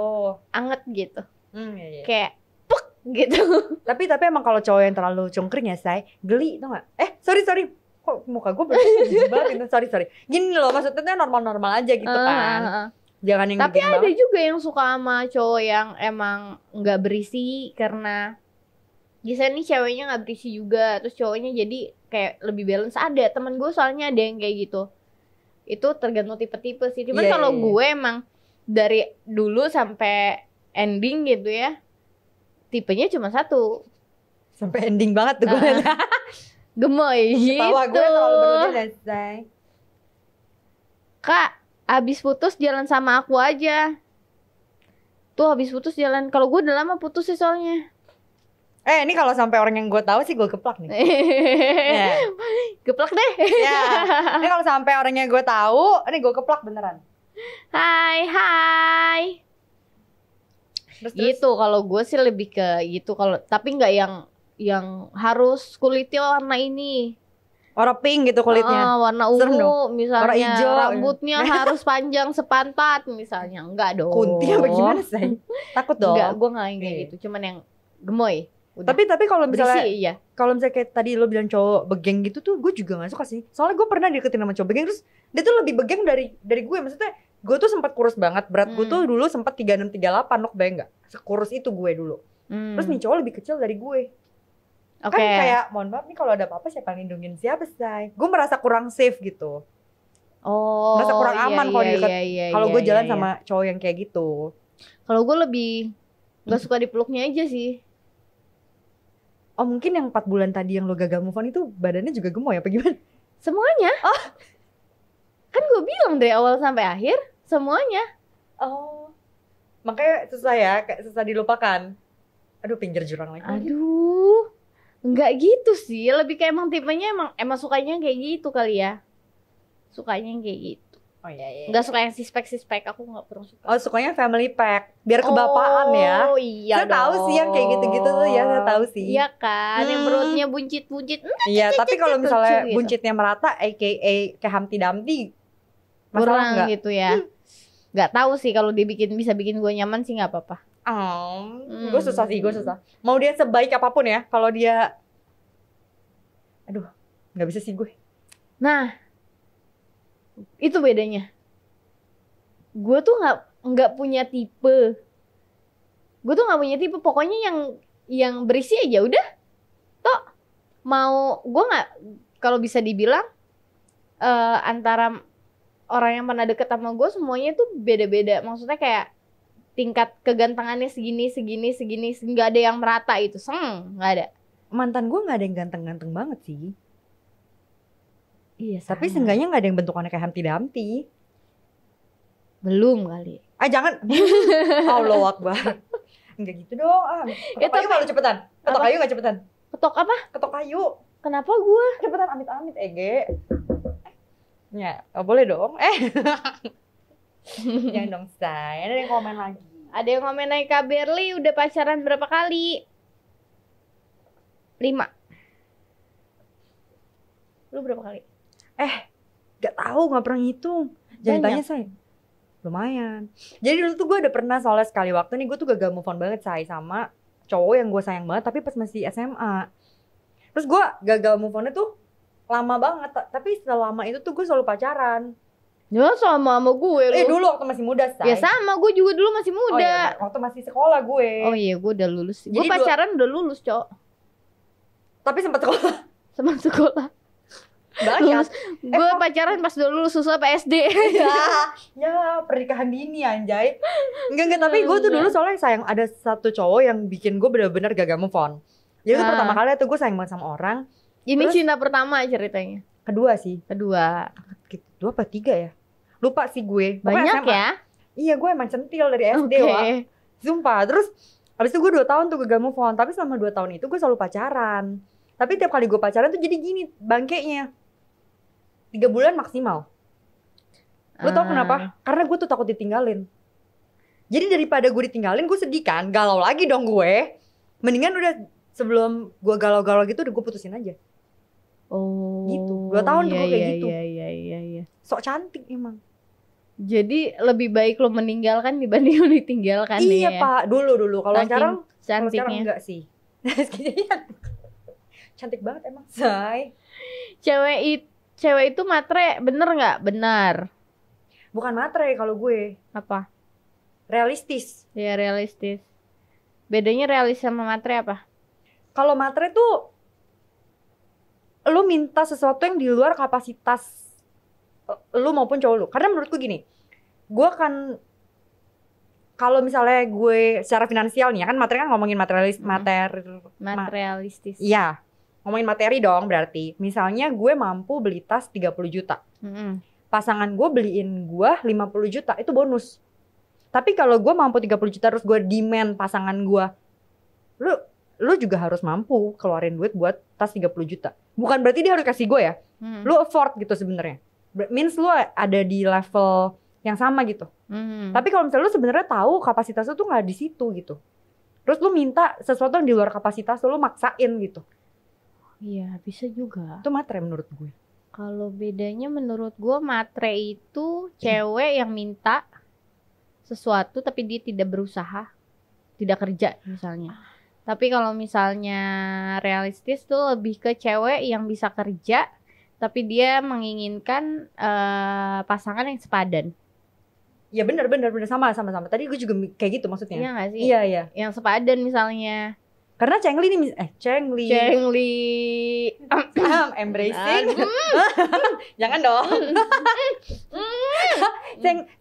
Anget gitu. Iya. Kayak pek gitu. Tapi emang kalau cowok yang terlalu cungkring ya, Say, geli tau gak? Sorry. Kok muka gue berarti banget itu. Sorry. Gini loh, maksudnya tuh normal-normal aja gitu kan. Jangan yang tapi ada banget. juga yang suka sama cowok yang emang nggak berisi, karena biasanya nih ceweknya nggak berisi juga, terus cowoknya jadi kayak lebih balance. Ada temen gue soalnya ada yang kayak gitu. Itu tergantung tipe-tipe sih. Cuman kalau gue emang dari dulu sampai ending gitu ya, tipenya cuma satu. Sampai ending banget tuh gue. Gemoy gitu. Tawa gue terlalu berlebihan, Say. Kak, abis putus jalan sama aku aja. Tuh habis putus jalan. Kalau gue udah lama putus sih soalnya. Ini kalau sampai orang yang gue tahu sih gue geplak nih. Geplak deh. Ini kalau sampai orangnya gue tahu, ini gue keplak beneran. Hai. Terus. Gitu kalau gue sih lebih ke gitu. Kalau tapi nggak yang harus kulitnya warna ini. Warna pink gitu kulitnya. Warna ungu misalnya. Warna hijau. Rambutnya harus panjang sepantat misalnya. Enggak dong. Kunti apa gimana sih? Takut dong. Enggak, gue nggak yang kayak gitu. Cuman yang gemoy. Udah. Tapi kalau misalnya berisi, iya. Kalau misalnya kayak tadi lo bilang cowok begeng gitu tuh, gue juga gak suka sih. Soalnya gue pernah deketin sama cowok begeng, terus dia tuh lebih begeng dari gue. Maksudnya gue tuh sempat kurus banget, berat gue tuh dulu sempat 36 38, lo kebayang gak? Sekurus itu gue dulu. Terus nih cowok lebih kecil dari gue. Kan kayak mohon maaf nih, kalau ada apa-apa siapa yang lindungin siapa, Say? Gue merasa kurang safe gitu. Merasa kurang aman kalau deket. Kalau gue jalan sama cowok yang kayak gitu. Kalau gue lebih gak suka dipeluknya aja sih. Oh mungkin yang 4 bulan tadi yang lo gagal move on itu badannya juga gemoy apa gimana? Semuanya. Kan gue bilang dari awal sampai akhir semuanya. Oh, makanya susah ya, kayak susah dilupakan. Aduh, pinggir jurang lagi. Aduh, enggak gitu sih. Lebih kayak emang tipenya emang sukanya kayak gitu kali ya. Sukanya kayak gitu. Oh iya. Enggak suka yang sispek. Aku enggak pernah suka. Oh, sukanya family pack. Biar kebapaan ya. Oh iya. Saya tahu sih yang kayak gitu-gitu tuh ya, saya tahu sih. Iya kan, yang perutnya buncit-buncit. Iya, tapi kalau misalnya gitu. buncitnya merata, aka kayak Humpty Dumpty, kurang enggak? gitu ya. Nggak tahu sih, kalau bisa bikin gue nyaman sih nggak apa-apa. Gue susah. Mau dia sebaik apapun ya, kalau dia, aduh, nggak bisa sih gue. Nah, itu bedanya. Gue tuh nggak punya tipe. Pokoknya yang berisi aja udah. Toh mau gue nggak, kalau bisa dibilang antara orang yang pernah deket sama gue semuanya tuh beda-beda. Maksudnya kayak tingkat kegantengannya segini, nggak ada yang merata itu. Nggak ada. Mantan gue nggak ada yang ganteng-ganteng banget sih. Iya. Tapi seenggaknya nggak ada yang bentukannya kayak Humpty Dumpty. Belum kali. Jangan. Allahu Akbar. Enggak gitu dong. Ketok kayu malu cepetan. Ketok kayu nggak cepetan. Ketok apa? Ketok kayu. Kenapa gue? Cepetan amit-amit Ege. Ya, boleh dong. Jangan dong, Say. Ada yang komen lagi. Ada yang komen naik Kak Berli udah pacaran berapa kali? 5. Lu berapa kali? Gak tahu, gak pernah ngitung. Jangan tanya, Say. Lumayan. Jadi dulu tuh gue ada pernah soalnya sekali waktu nih, gue tuh gagal move on banget, Say, sama cowok yang gue sayang banget, tapi pas masih SMA. Terus gue gagal move on-nya tuh lama banget, tapi selama itu tuh gue selalu pacaran. Ya sama gue lu. Dulu waktu masih muda, Say. Ya sama, gue juga dulu masih muda. Oh iya, waktu masih sekolah gue. Oh iya, gue udah lulus. Gue pacaran udah lulus, Cok. Tapi sempat sekolah. sama sekolah. Banyak. Gue pacaran pas dulu lulus susu apa SD. Ya pernikahan dini anjay. Enggak tapi gue tuh dulu soalnya sayang, ada satu cowok yang bikin gue bener-bener gagal move on. Jadi itu pertama kali tuh gue sayang banget sama orang. Ini Terus, cinta pertama ceritanya. Kedua sih. Kedua. Dua apa tiga ya? Lupa sih gue. Pokoknya Banyak SMA. ya? Iya gue emang centil dari SD Wak. Sumpah. Terus habis itu gue 2 tahun tuh gagal move on. Tapi selama 2 tahun itu gue selalu pacaran. Tapi tiap kali gue pacaran tuh jadi gini bangkainya. 3 bulan maksimal. Lo tau kenapa? Karena gue tuh takut ditinggalin. Jadi daripada gue ditinggalin, gue sedih kan, galau lagi dong gue. Mendingan udah sebelum gue galau-galau gitu udah gue putusin aja. Oh. Gitu. 2 tahun tuh gue kayak gitu. Iya. Sok cantik emang. Jadi lebih baik lo meninggalkan dibanding lo ditinggalkan. Iya ya? Pak, dulu. Kalau sekarang cantiknya enggak sih. Cantik banget emang, say. Cewek itu matre, bener nggak? Benar. Bukan matre kalau gue. Apa? Realistis. Ya realistis. Bedanya realis sama matre apa? Kalau matre tuh lu minta sesuatu yang di luar kapasitas lu maupun cowok lu. Karena menurutku gini, gue kan kalau misalnya gue secara finansial nih, kan materi kan ngomongin materialistis. Iya, ngomongin materi dong berarti. Misalnya gue mampu beli tas 30 juta. Pasangan gue beliin gue 50 juta, itu bonus. Tapi kalau gue mampu 30 juta terus gue demand pasangan gue, lu juga harus mampu keluarin duit buat tas 30 juta. Bukan berarti dia harus kasih gue ya. Lu afford gitu sebenarnya. Means lu ada di level yang sama gitu. Tapi kalau misalnya lu sebenarnya tahu kapasitas lu tuh nggak di situ gitu. Terus lu minta sesuatu yang di luar kapasitas lu maksain gitu. Iya, bisa juga. Itu matre menurut gue. Kalau bedanya menurut gue matre itu cewek yang minta sesuatu tapi dia tidak berusaha, tidak kerja misalnya. Tapi kalau misalnya realistis tuh lebih ke cewek yang bisa kerja tapi dia menginginkan pasangan yang sepadan. Ya benar sama. Tadi gue juga kayak gitu maksudnya. Iya nggak sih? Iya. Yang sepadan misalnya. Karena Chengli embracing. Jangan dong.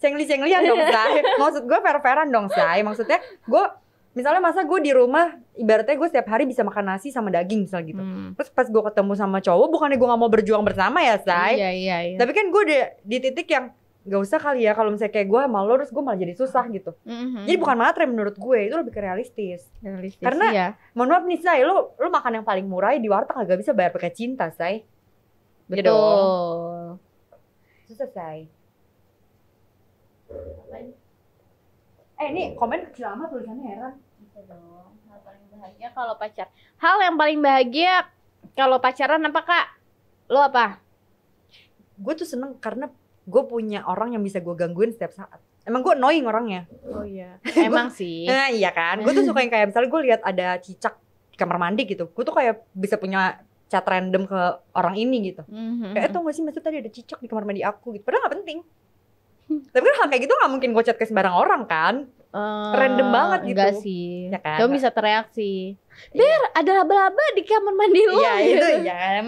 Cengli-cenglian dong, Say. Maksud gue fair-fairan dong, Say. Maksudnya gue misalnya masa gue di rumah ibaratnya gue setiap hari bisa makan nasi sama daging misalnya gitu. Terus pas gue ketemu sama cowok bukannya gue gak mau berjuang bersama ya, Say. Iya. Tapi kan gue udah di titik yang gak usah kali ya kalau misalnya kayak gue sama lo terus gue malah jadi susah gitu. Jadi bukan matre menurut gue, itu lebih ke realistis. Karena iya. Mohon maaf nih, Say, lo makan yang paling murah di warteg gak bisa bayar pakai cinta, Say. Betul. Ya dong. Susah, Say. Ini komen kecil amat tulisannya, heran. Bisa dong. Hal paling bahagia kalau pacar. Hal yang paling bahagia kalau pacaran apa, Kak? Lo apa? Gue tuh seneng karena gue punya orang yang bisa gue gangguin setiap saat. Emang gue annoying orangnya. Oh iya. Emang sih. Nah, iya kan. Gue tuh suka yang kayak misalnya gue lihat ada cicak di kamar mandi gitu. Gue tuh kayak bisa punya chat random ke orang ini gitu. Kayak tau gak sih maksudnya tadi ada cicak di kamar mandi aku gitu. Padahal gak penting. Tapi kan hal kayak gitu gak mungkin gue chat ke sembarang orang kan. Random banget gitu. Enggak sih. Ya kan? Kamu bisa tereaksi. Ber, ada laba-laba di kamar mandi lo. Iya itu ya.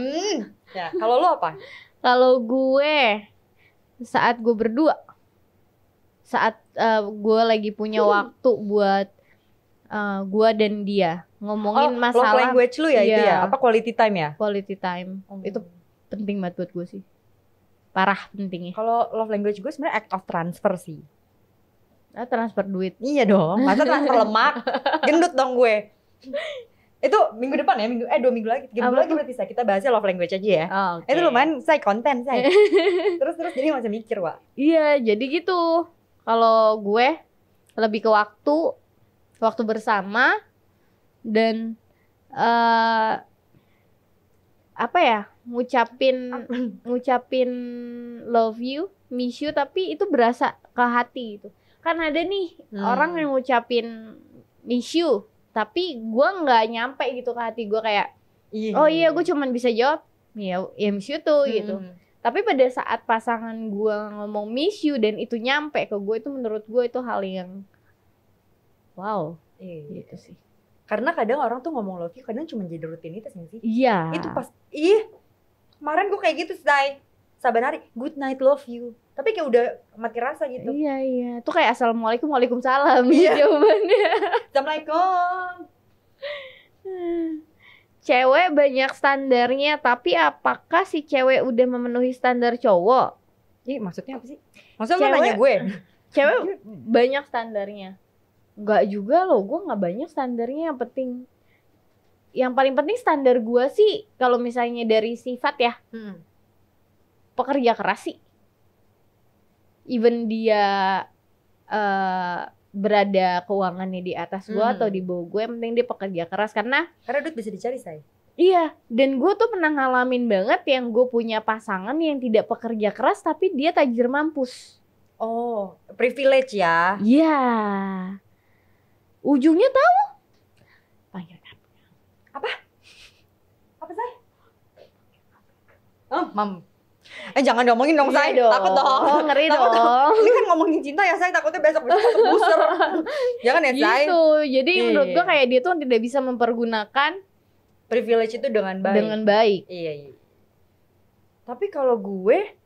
Ya, kalau lo apa? Kalau gue saat gue berdua, saat gue lagi punya waktu buat gue dan dia ngomongin masalah love language lu ya. Iya, itu ya apa quality time ya? Quality time. Itu penting banget buat gue sih, parah pentingnya. Kalau love language gue sebenarnya act of transfer sih. Transfer duit. Iya dong, masa transfer lemak? Gendut dong gue. Itu minggu depan ya, 2 minggu lagi, 3 minggu lagi berarti kita bahasnya love language aja ya. Okay. Itu lumayan, saya konten saya. terus jadi masih mikir, Wak. Iya, jadi gitu. Kalau gue lebih ke waktu bersama dan apa ya? ngucapin love you, miss you, tapi itu berasa ke hati gitu. Kan ada nih orang yang ngucapin miss you, tapi gue nggak nyampe gitu ke hati gue kayak, oh iya gue cuman bisa jawab, ya miss you tuh gitu. Tapi pada saat pasangan gue ngomong miss you dan itu nyampe ke gue, itu menurut gue itu hal yang wow, gitu sih. Karena kadang orang tuh ngomong love you kadang cuma jadi rutinitas gak sih? Iya. Itu pas kemarin gue kayak gitu say. Saban hari good night love you. Tapi kayak udah mati rasa gitu. Iya. Itu kayak assalamualaikum, waalaikumsalam Iya. jawabannya. Assalamualaikum. Cewek banyak standarnya, tapi apakah si cewek udah memenuhi standar cowok? Ih, maksudnya apa sih? Maksudnya lo Cewek- nanya gue? Cewek banyak standarnya. Enggak juga loh, gue nggak banyak standarnya. Yang paling penting standar gue sih kalau misalnya dari sifat ya, pekerja keras sih. Even dia berada keuangannya di atas gue atau di bawah gue, yang penting dia pekerja keras. Karena duit bisa dicari say. iya, dan gue tuh pernah ngalamin banget yang gue punya pasangan yang tidak pekerja keras tapi dia tajir mampus. Oh, privilege ya. Iya. Ujungnya tahu? Panggil Apa say? Oh, mam. Jangan ngomongin dong say. Iya dong. Takut dong. Ngeri Takut dong. Ini kan ngomongin cinta ya say. Takutnya besok buser. Jangan ya say. Gitu. Jadi Iya, menurut iya. gue kayak dia tuh tidak bisa mempergunakan Privilege itu dengan baik. dengan baik. Iya. Tapi kalau gue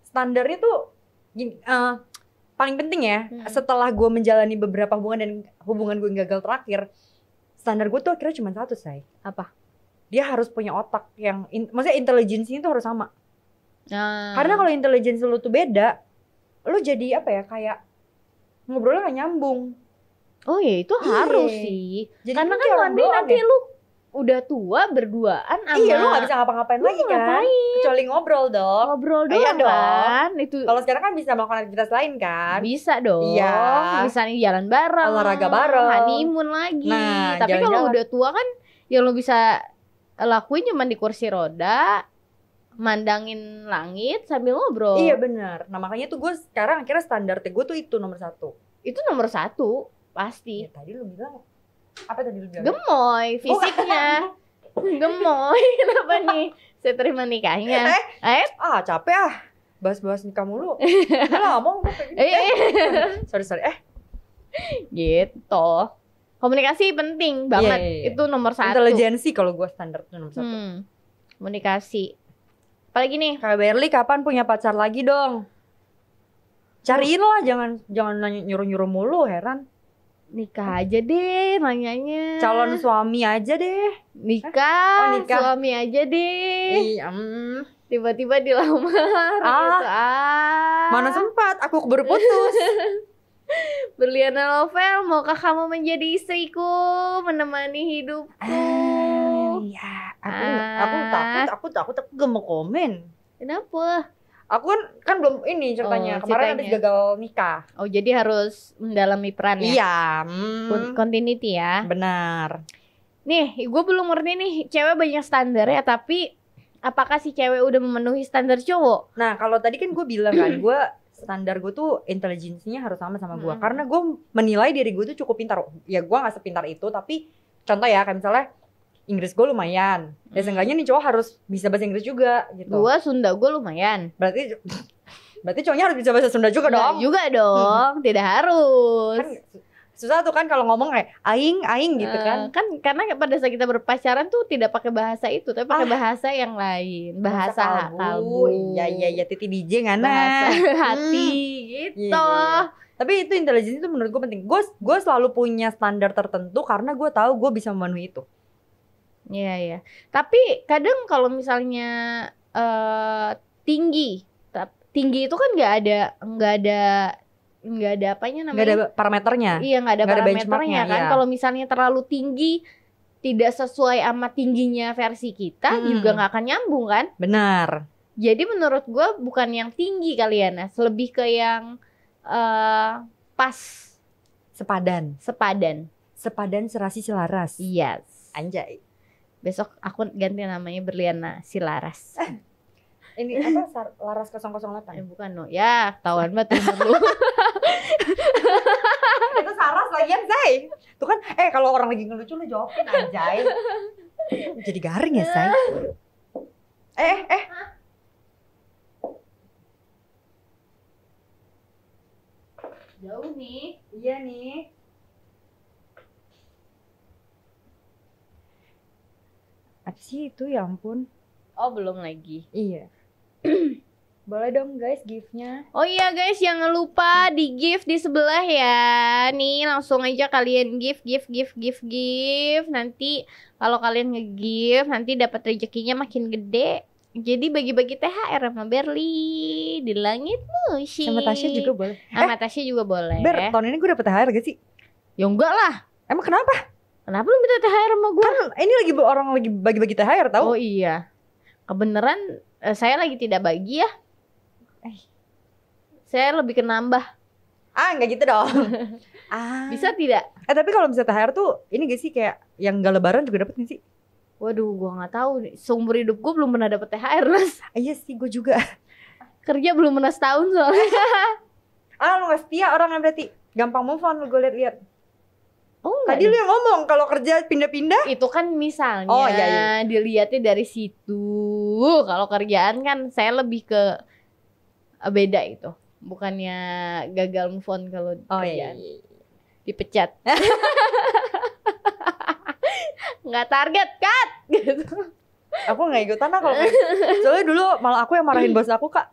standarnya tuh gini, paling penting ya. Setelah gue menjalani beberapa hubungan dan hubungan gue yang gagal terakhir, standar gue tuh akhirnya cuma satu say. Apa? Dia harus punya otak yang, maksudnya intelijensinya tuh harus sama. Nah, Karena kalau intelijensi lu tuh beda, lu jadi apa ya, kayak ngobrolnya gak nyambung. oh ya itu Iya. harus sih. Jadi Karena lu kan kayak orang nanti doang ya. lu udah tua berduaan sama Iya, lu gak bisa ngapa-ngapain Lu lagi kan. ngapain? Kecuali ngobrol dong. ngobrol Iya doang dong. kan. Itu Kalau sekarang kan bisa melakukan aktivitas lain kan. bisa dong. Iya. Misalnya jalan bareng, Olahraga bareng. honeymoon lagi. Nah, Tapi kalau jalan-jalan. udah tua kan yang lo bisa lakuin cuma di kursi roda, mandangin langit sambil ngobrol. Iya benar. Nah makanya tuh gue sekarang akhirnya standar gue tuh itu nomor 1. Itu nomor 1 pasti. Ya tadi lu bilang apa tadi lu bilang? Gemoy fisiknya. Gemoy. Kenapa nih? Saya terima nikahnya. Capek bahas-bahas nikah mulu. Udah lah mau gue kayak gitu. Sorry. Gitu. Komunikasi penting banget. Iya. Itu nomor 1. Intelijensi kalau gue standar tuh nomor 1. Komunikasi. Apalagi nih? Kak Berli kapan punya pacar lagi dong? Cariin lah, jangan nyuruh-nyuruh mulu, heran. Nikah aja deh nanyanya. Calon suami aja deh. Nikah, nikah. suami aja deh. Tiba-tiba dilamar gitu. Mana sempat, aku baru putus. Berliana Novel, maukah kamu menjadi istriku, menemani hidupku? Ya, aku takut aku gak mau komen. Kenapa? Aku kan belum ini ceritanya. Kemarin habis ceritanya. gagal nikah. Oh, jadi harus mendalami peran ya? Iya. Continuity ya. Benar. Nih, gue belum ngerti nih, cewek banyak standar ya, tapi apakah si cewek udah memenuhi standar cowok? Nah, kalau tadi kan gue bilang kan, standar gue tuh intelijensinya harus sama gue. Karena gue menilai diri gue tuh cukup pintar. Ya gue gak sepintar itu, tapi contoh ya kayak misalnya Inggris gue lumayan. Ya seenggaknya nih cowok harus bisa bahasa Inggris juga gitu. Gue Sunda gue lumayan. Berarti cowoknya harus bisa bahasa Sunda juga dong. Juga dong, tidak harus. Kan susah tuh kan kalau ngomong kayak aing gitu kan. Kan karena pada saat kita berpacaran tuh tidak pakai bahasa itu, tapi pakai bahasa yang lain, bahasa kalbu. Iya Titi DJ ngana. Bahasa hati gitu. Iya. Tapi itu intelijensi itu menurut gue penting. Gue selalu punya standar tertentu karena gue tahu gue bisa memenuhi itu. Iya. Tapi kadang kalau misalnya tinggi itu kan nggak ada apanya namanya? Nggak ada parameternya. Iya, nggak ada parameternya kan. Iya. Kalau misalnya terlalu tinggi tidak sesuai sama tingginya versi kita juga nggak akan nyambung kan? Benar. Jadi menurut gue bukan yang tinggi kalian, lebih ke yang pas, sepadan, serasi selaras. Yes. Anjay. Besok aku ganti namanya Berliana Silaras. Ini apa? Laras 008. Bukan no. Ya, ketahuan banget umur lu. Itu Saras lagian, Zai. Tuh kan, kalau orang lagi ngelucu lu jawabin anjay. Jadi garing ya, Zai. Jauh nih. Iya nih. Apa sih itu, ya ampun. Oh belum lagi. Iya. Boleh dong guys gift-nya. Oh iya guys, jangan lupa di gift di sebelah ya. Nih langsung aja kalian gift. Nanti kalau kalian nge-gift nanti dapat rezekinya makin gede. Jadi bagi-bagi THR sama Berli di langit musik. Sama Tasya juga boleh. Sama Tasya juga boleh. Ber, tahun ini gue dapet THR gak sih? Ya enggak lah. Emang kenapa? Kenapa lu minta THR sama gue? Kan ini lagi orang lagi bagi-bagi THR tahu? Oh iya. Kebenaran saya lagi tidak bagi ya. Saya lebih ke nambah. Nggak gitu dong. Bisa tidak? Tapi kalau misalnya THR tuh ini gak sih kayak yang gak lebaran juga dapet gak sih? Waduh, gua nggak tahu. Seumur hidup gue belum pernah dapet THR, Nas. Iya sih, gue juga. Kerja belum pernah setahun soalnya. Lu gak setia orangnya berarti. Gampang move on, gue liat-liat. Oh, Tadi lu yang ngomong kalau kerja pindah-pindah. itu kan misalnya Oh, iya. dilihatnya dari situ. Kalau kerjaan kan saya lebih ke beda itu. Bukannya gagal move on kalau kerjaan. Iya. Dipecat. Nggak target, cut gitu. Aku gak ikutan lah kalau kayak soalnya dulu malah aku yang marahin bos aku, Kak.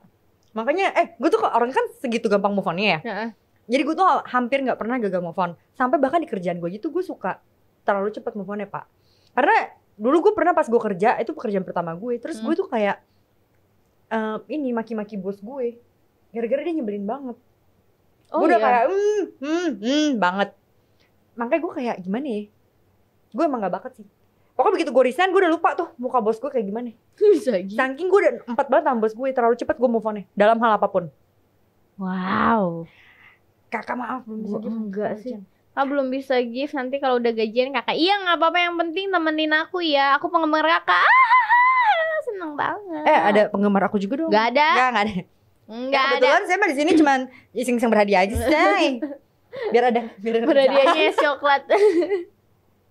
Makanya gue tuh orang kan segitu gampang move on-nya ya. Jadi gue tuh hampir gak pernah gagal move on. Sampai bahkan di kerjaan gue gitu gue suka terlalu cepat move on ya, Pak. Karena dulu gue pernah pas gue kerja, itu pekerjaan pertama gue. Terus gue tuh kayak ini maki-maki bos gue. Gara-gara dia nyebelin banget. Gue udah kayak banget. Makanya gue kayak gimana ya? Gue emang gak bakat sih. Pokoknya begitu gue resign, gue udah lupa tuh muka bos gue kayak gimana. Bisa gitu. Saking gue udah 4 banget sama bos gue, terlalu cepat gue move on-nya dalam hal apapun. Wow. Kakak maaf belum bisa give. Enggak sih. Kakak belum bisa give. Nanti kalau udah gajian kakak, iya gak apa-apa, yang penting temenin aku ya. Aku penggemar kakak. Seneng banget. Ada penggemar aku juga dong. Gak ada. Gak ada. Enggak ada. Kebetulan saya mah di sini cuman iseng-iseng berhadiah aja sih. Biar ada Berhadiahnya es coklat.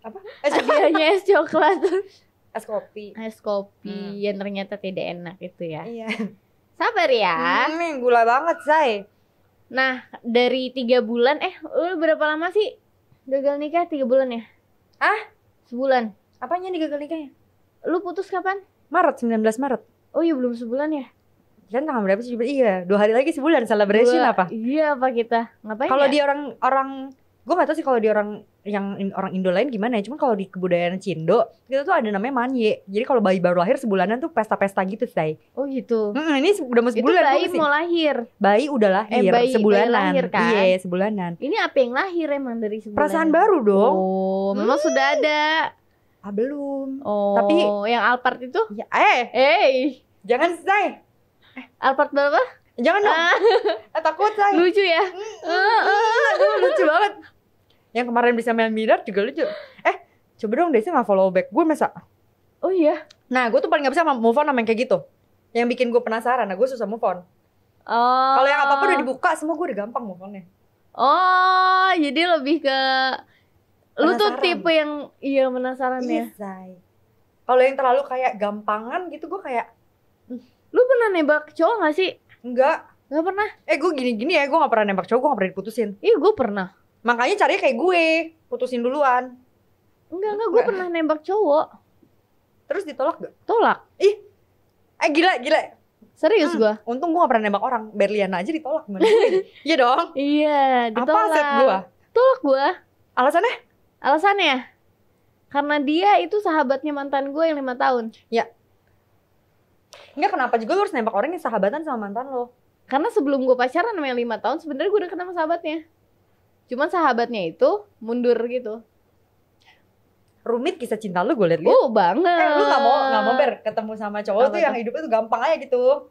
Apa? Hadiahnya es coklat. Es kopi. Es kopi yang ternyata tidak enak itu ya. Iya. Sabar ya. Gula banget, say. Nah, dari 3 bulan, lu berapa lama sih gagal nikah? 3 bulan ya? Sebulan. Apanya nih gagal nikahnya? Lu putus kapan? Maret, 19 Maret. Oh iya, belum sebulan ya? Kan tanggal berapa sih? Iya, 2 hari lagi sebulan celebration apa? Iya, apa kita? Ngapain kalau ya? Di orang gue gak tahu sih kalau di orang Indo lain gimana ya. Cuman kalau di kebudayaan Cindo kita tuh ada namanya manye. Jadi kalau bayi baru lahir sebulanan tuh pesta-pesta gitu, say. Oh gitu. Ini udah mau sebulan. Itu bayi mau lahir. Bayi udah lahir sebulanan. Bayi lahir, kan? Iya, sebulanan. Ini apa yang lahir emang dari sebulan? Perasaan baru dong. Oh, memang sudah ada. Belum. Oh, tapi yang Alphard itu? Ya, jangan, say. Alphard berapa? Jangan dong. Takut, say. Lucu ya? Lucu banget. Yang kemarin bisa main mirar juga lucu. Coba dong Desi gak follow back gue masa. Oh iya? Nah gue tuh paling gak bisa move on sama yang kayak gitu. Yang bikin gue penasaran. Nah gue susah move on. Kalau yang apapun udah dibuka semua gue udah gampang move onnya. Oh, jadi lebih ke penasaran. Lu tuh tipe yang penasaran ya. Kalau yang terlalu kayak gampangan gitu gue kayak Lu pernah nembak cowok gak sih? Enggak pernah. Gue gini-gini ya, gue gak pernah nembak cowok, gue gak pernah diputusin. Iya gue pernah. Makanya caranya kayak gue, putusin duluan. Enggak, gue pernah nembak cowok. Terus ditolak gak? Tolak. Gila. Serius gue. Untung gue gak pernah nembak orang. Berliana aja ditolak. Iya dong. Iya, ditolak. Apa aset gue? Tolak gue. Alasannya? Karena dia itu sahabatnya mantan gue yang 5 tahun. Ya. Enggak, kenapa juga lu harus nembak orang yang sahabatan sama mantan lo? Karena sebelum gue pacaran sama yang 5 tahun, sebenarnya gue udah kenal sahabatnya. Cuman sahabatnya itu mundur gitu. Rumit kisah cinta lu gue liat-liat. Banget. Lu gak mau ketemu sama cowok tuh yang hidupnya tuh gampang aja gitu.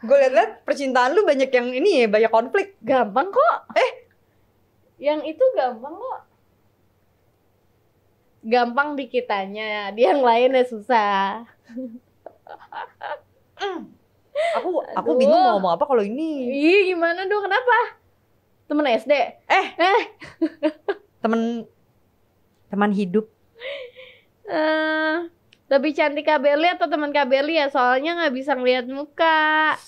Gue liat-liat percintaan lu banyak yang ini ya, banyak konflik. Gampang kok. Yang itu gampang kok. Gampang di kitanya, di yang lainnya susah. Aku bingung mau ngomong apa kalau ini. Gimana dong, kenapa? Temen SD? Teman hidup. Lebih cantik Kak Berli atau teman Kak Berli ya? Soalnya gak bisa ngeliat muka.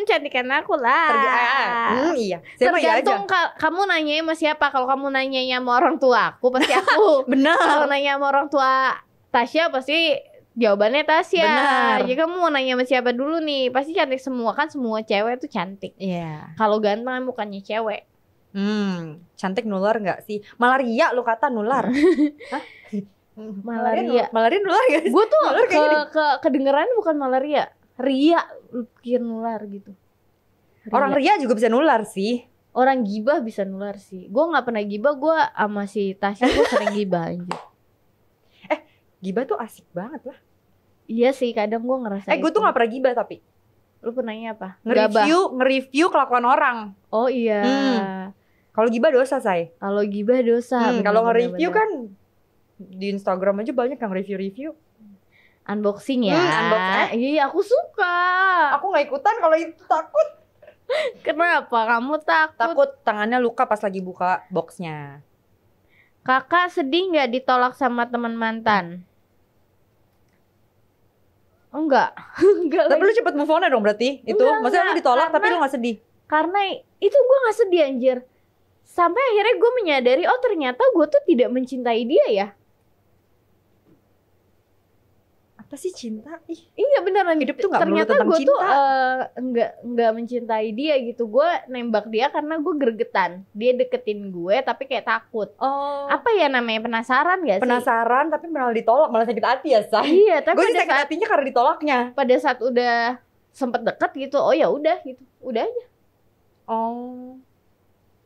Cantikan aku lah. Iya. Tergantung kamu nanya sama siapa. Kalau kamu nanya sama orang tua aku, pasti aku. Benar. Kalau nanya sama orang tua Tasya pasti jawabannya Tasya. Benar. Jadi kamu mau nanya sama siapa dulu nih? Pasti cantik semua kan, semua cewek tuh cantik. Iya. Kalau ganteng kan bukannya cewek. Cantik nular nggak sih? Malaria lo kata nular. Hah? Malaria. Malaria nular gak sih? Gue tuh Nular kayaknya kedengeran bukan malaria, ria, lu pikir nular gitu. Orang ria juga bisa nular sih. Orang gibah bisa nular sih. Gue nggak pernah gibah, gue sama si Tasya gue sering gibah aja. Gibah tuh asik banget lah. Iya sih, kadang gue ngerasa. Gue tuh nggak pernah gibah tapi Lu pernahnya apa? nge-review kelakuan orang. Oh iya. Kalau gibah dosa, say. Kalau gibah dosa. Kalau nge-review kan di Instagram aja banyak yang review-review. Unboxing ya. Unboxing. Iya, aku suka. Aku nggak ikutan kalau itu, takut. Kenapa? Kamu Takut tangannya luka pas lagi buka boxnya. Kakak sedih nggak ditolak sama teman mantan? Enggak. Enggak. Tapi lu cepet move on dong berarti. Itu maksudnya lu ditolak tapi lu gak sedih. Karena itu gue gak sedih anjir. Sampai akhirnya gue menyadari, oh ternyata gue tuh tidak mencintai dia ya. Apa sih cinta? Iya beneran. Hidup tuh gak melulu ternyata tentang gue tuh cinta. nggak mencintai dia gitu. Gue nembak dia karena gue gregetan. Dia deketin gue tapi kayak takut. Oh. Apa ya namanya, penasaran gak sih? Penasaran tapi malah ditolak, malah sakit hati ya, say. Iya, tapi gue pada sakit hatinya karena ditolaknya. pada saat udah sempet deket gitu, oh ya udah gitu, udah aja. Oh.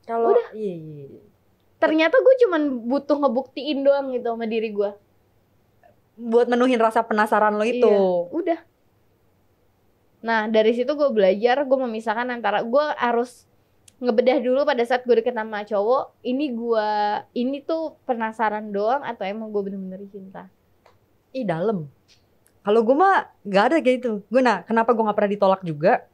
Kalau iya. Ternyata gue cuman butuh ngebuktiin doang gitu sama diri gue. Buat menuhin rasa penasaran lo itu. Iya, udah. Nah dari situ gue belajar, gue memisahkan antara gue harus ngebedah dulu pada saat gue deket sama cowok. Ini tuh penasaran doang atau emang gue bener-bener cinta. Dalam. Kalau gue mah gak ada kayak gitu. Kenapa gue gak pernah ditolak juga?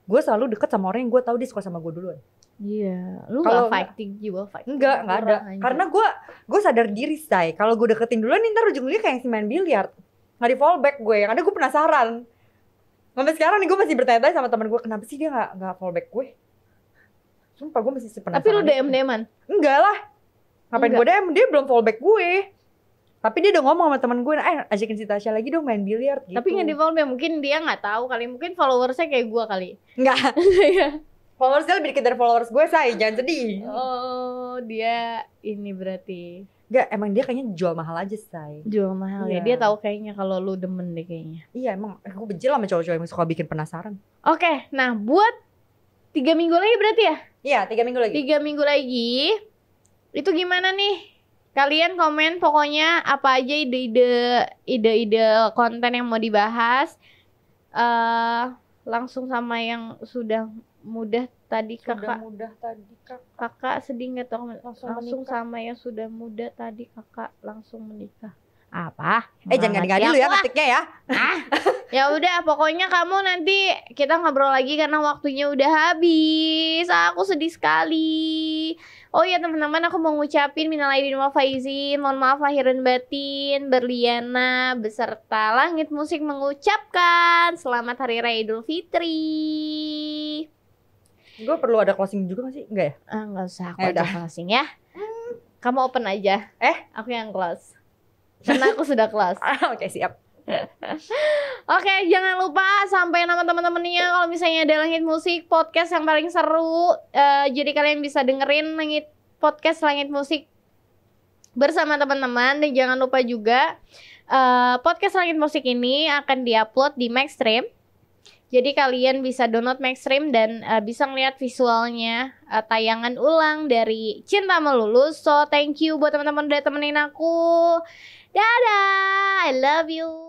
Gue selalu deket sama orang yang gue tahu dia suka sama gue duluan. Iya, lu Kalau gak fighting jiwa fighting. Enggak ada. Karena gue sadar diri, say. Kalau gue deketin duluan, ntar ujung-ujungnya kayak si main biliar. Nggak di fallback gue, karena gue penasaran. Sampai sekarang nih gue masih bertanya-tanya sama teman gue, kenapa sih dia nggak fallback gue? Sumpah gue masih penasaran. Tapi lu DM-an? Enggak lah. Ngapain gue DM? Dia belum fallback gue. Tapi dia udah ngomong sama teman gue, ajakin si Tasya lagi dong main biliar gitu. Tapi nggak di fallback, mungkin dia nggak tahu kali. Mungkin followersnya kayak gue kali. Enggak. Followers dia lebih dikit dari followers gue, say. Jangan sedih. Oh, dia ini berarti. Enggak, emang dia kayaknya jual mahal aja, say. Jual mahal ya. Dia tahu kayaknya kalau lu demen deh kayaknya. Iya, emang gue benci lah sama cowok-cowok yang suka bikin penasaran. Oke, nah buat 3 minggu lagi berarti ya? Iya, 3 minggu lagi. 3 minggu lagi. Itu gimana nih? Kalian komen pokoknya apa aja ide-ide konten yang mau dibahas. Langsung sama yang sudah mudah tadi kakak. Kakak sedih nggak tuh langsung sama yang sudah muda tadi kakak langsung menikah. Apa? Jangan ganti dulu ya ketiknya ya. Ya udah, pokoknya kamu nanti kita ngobrol lagi karena waktunya udah habis. Aku sedih sekali. Oh ya teman-teman, aku mau ngucapin minal aidin wal faizin, mohon maaf lahir dan batin. Berliana beserta Langit Musik mengucapkan selamat Hari Raya Idul Fitri. Gue perlu ada closing juga gak sih? Enggak ya? Enggak usah, aku aja closing ya. Kamu open aja. Aku yang close. Karena aku sudah close. Oke, siap. Oke, jangan lupa sampai nama teman-temannya kalau misalnya ada Langit Musik podcast yang paling seru. Jadi kalian bisa dengerin podcast Langit Musik bersama teman-teman. Dan jangan lupa juga podcast Langit Musik ini akan diupload di Maxstream. Jadi kalian bisa download Maxstream dan bisa ngeliat visualnya tayangan ulang dari Cinta Melulu. So thank you buat teman-teman udah temenin aku. Dadah, I love you.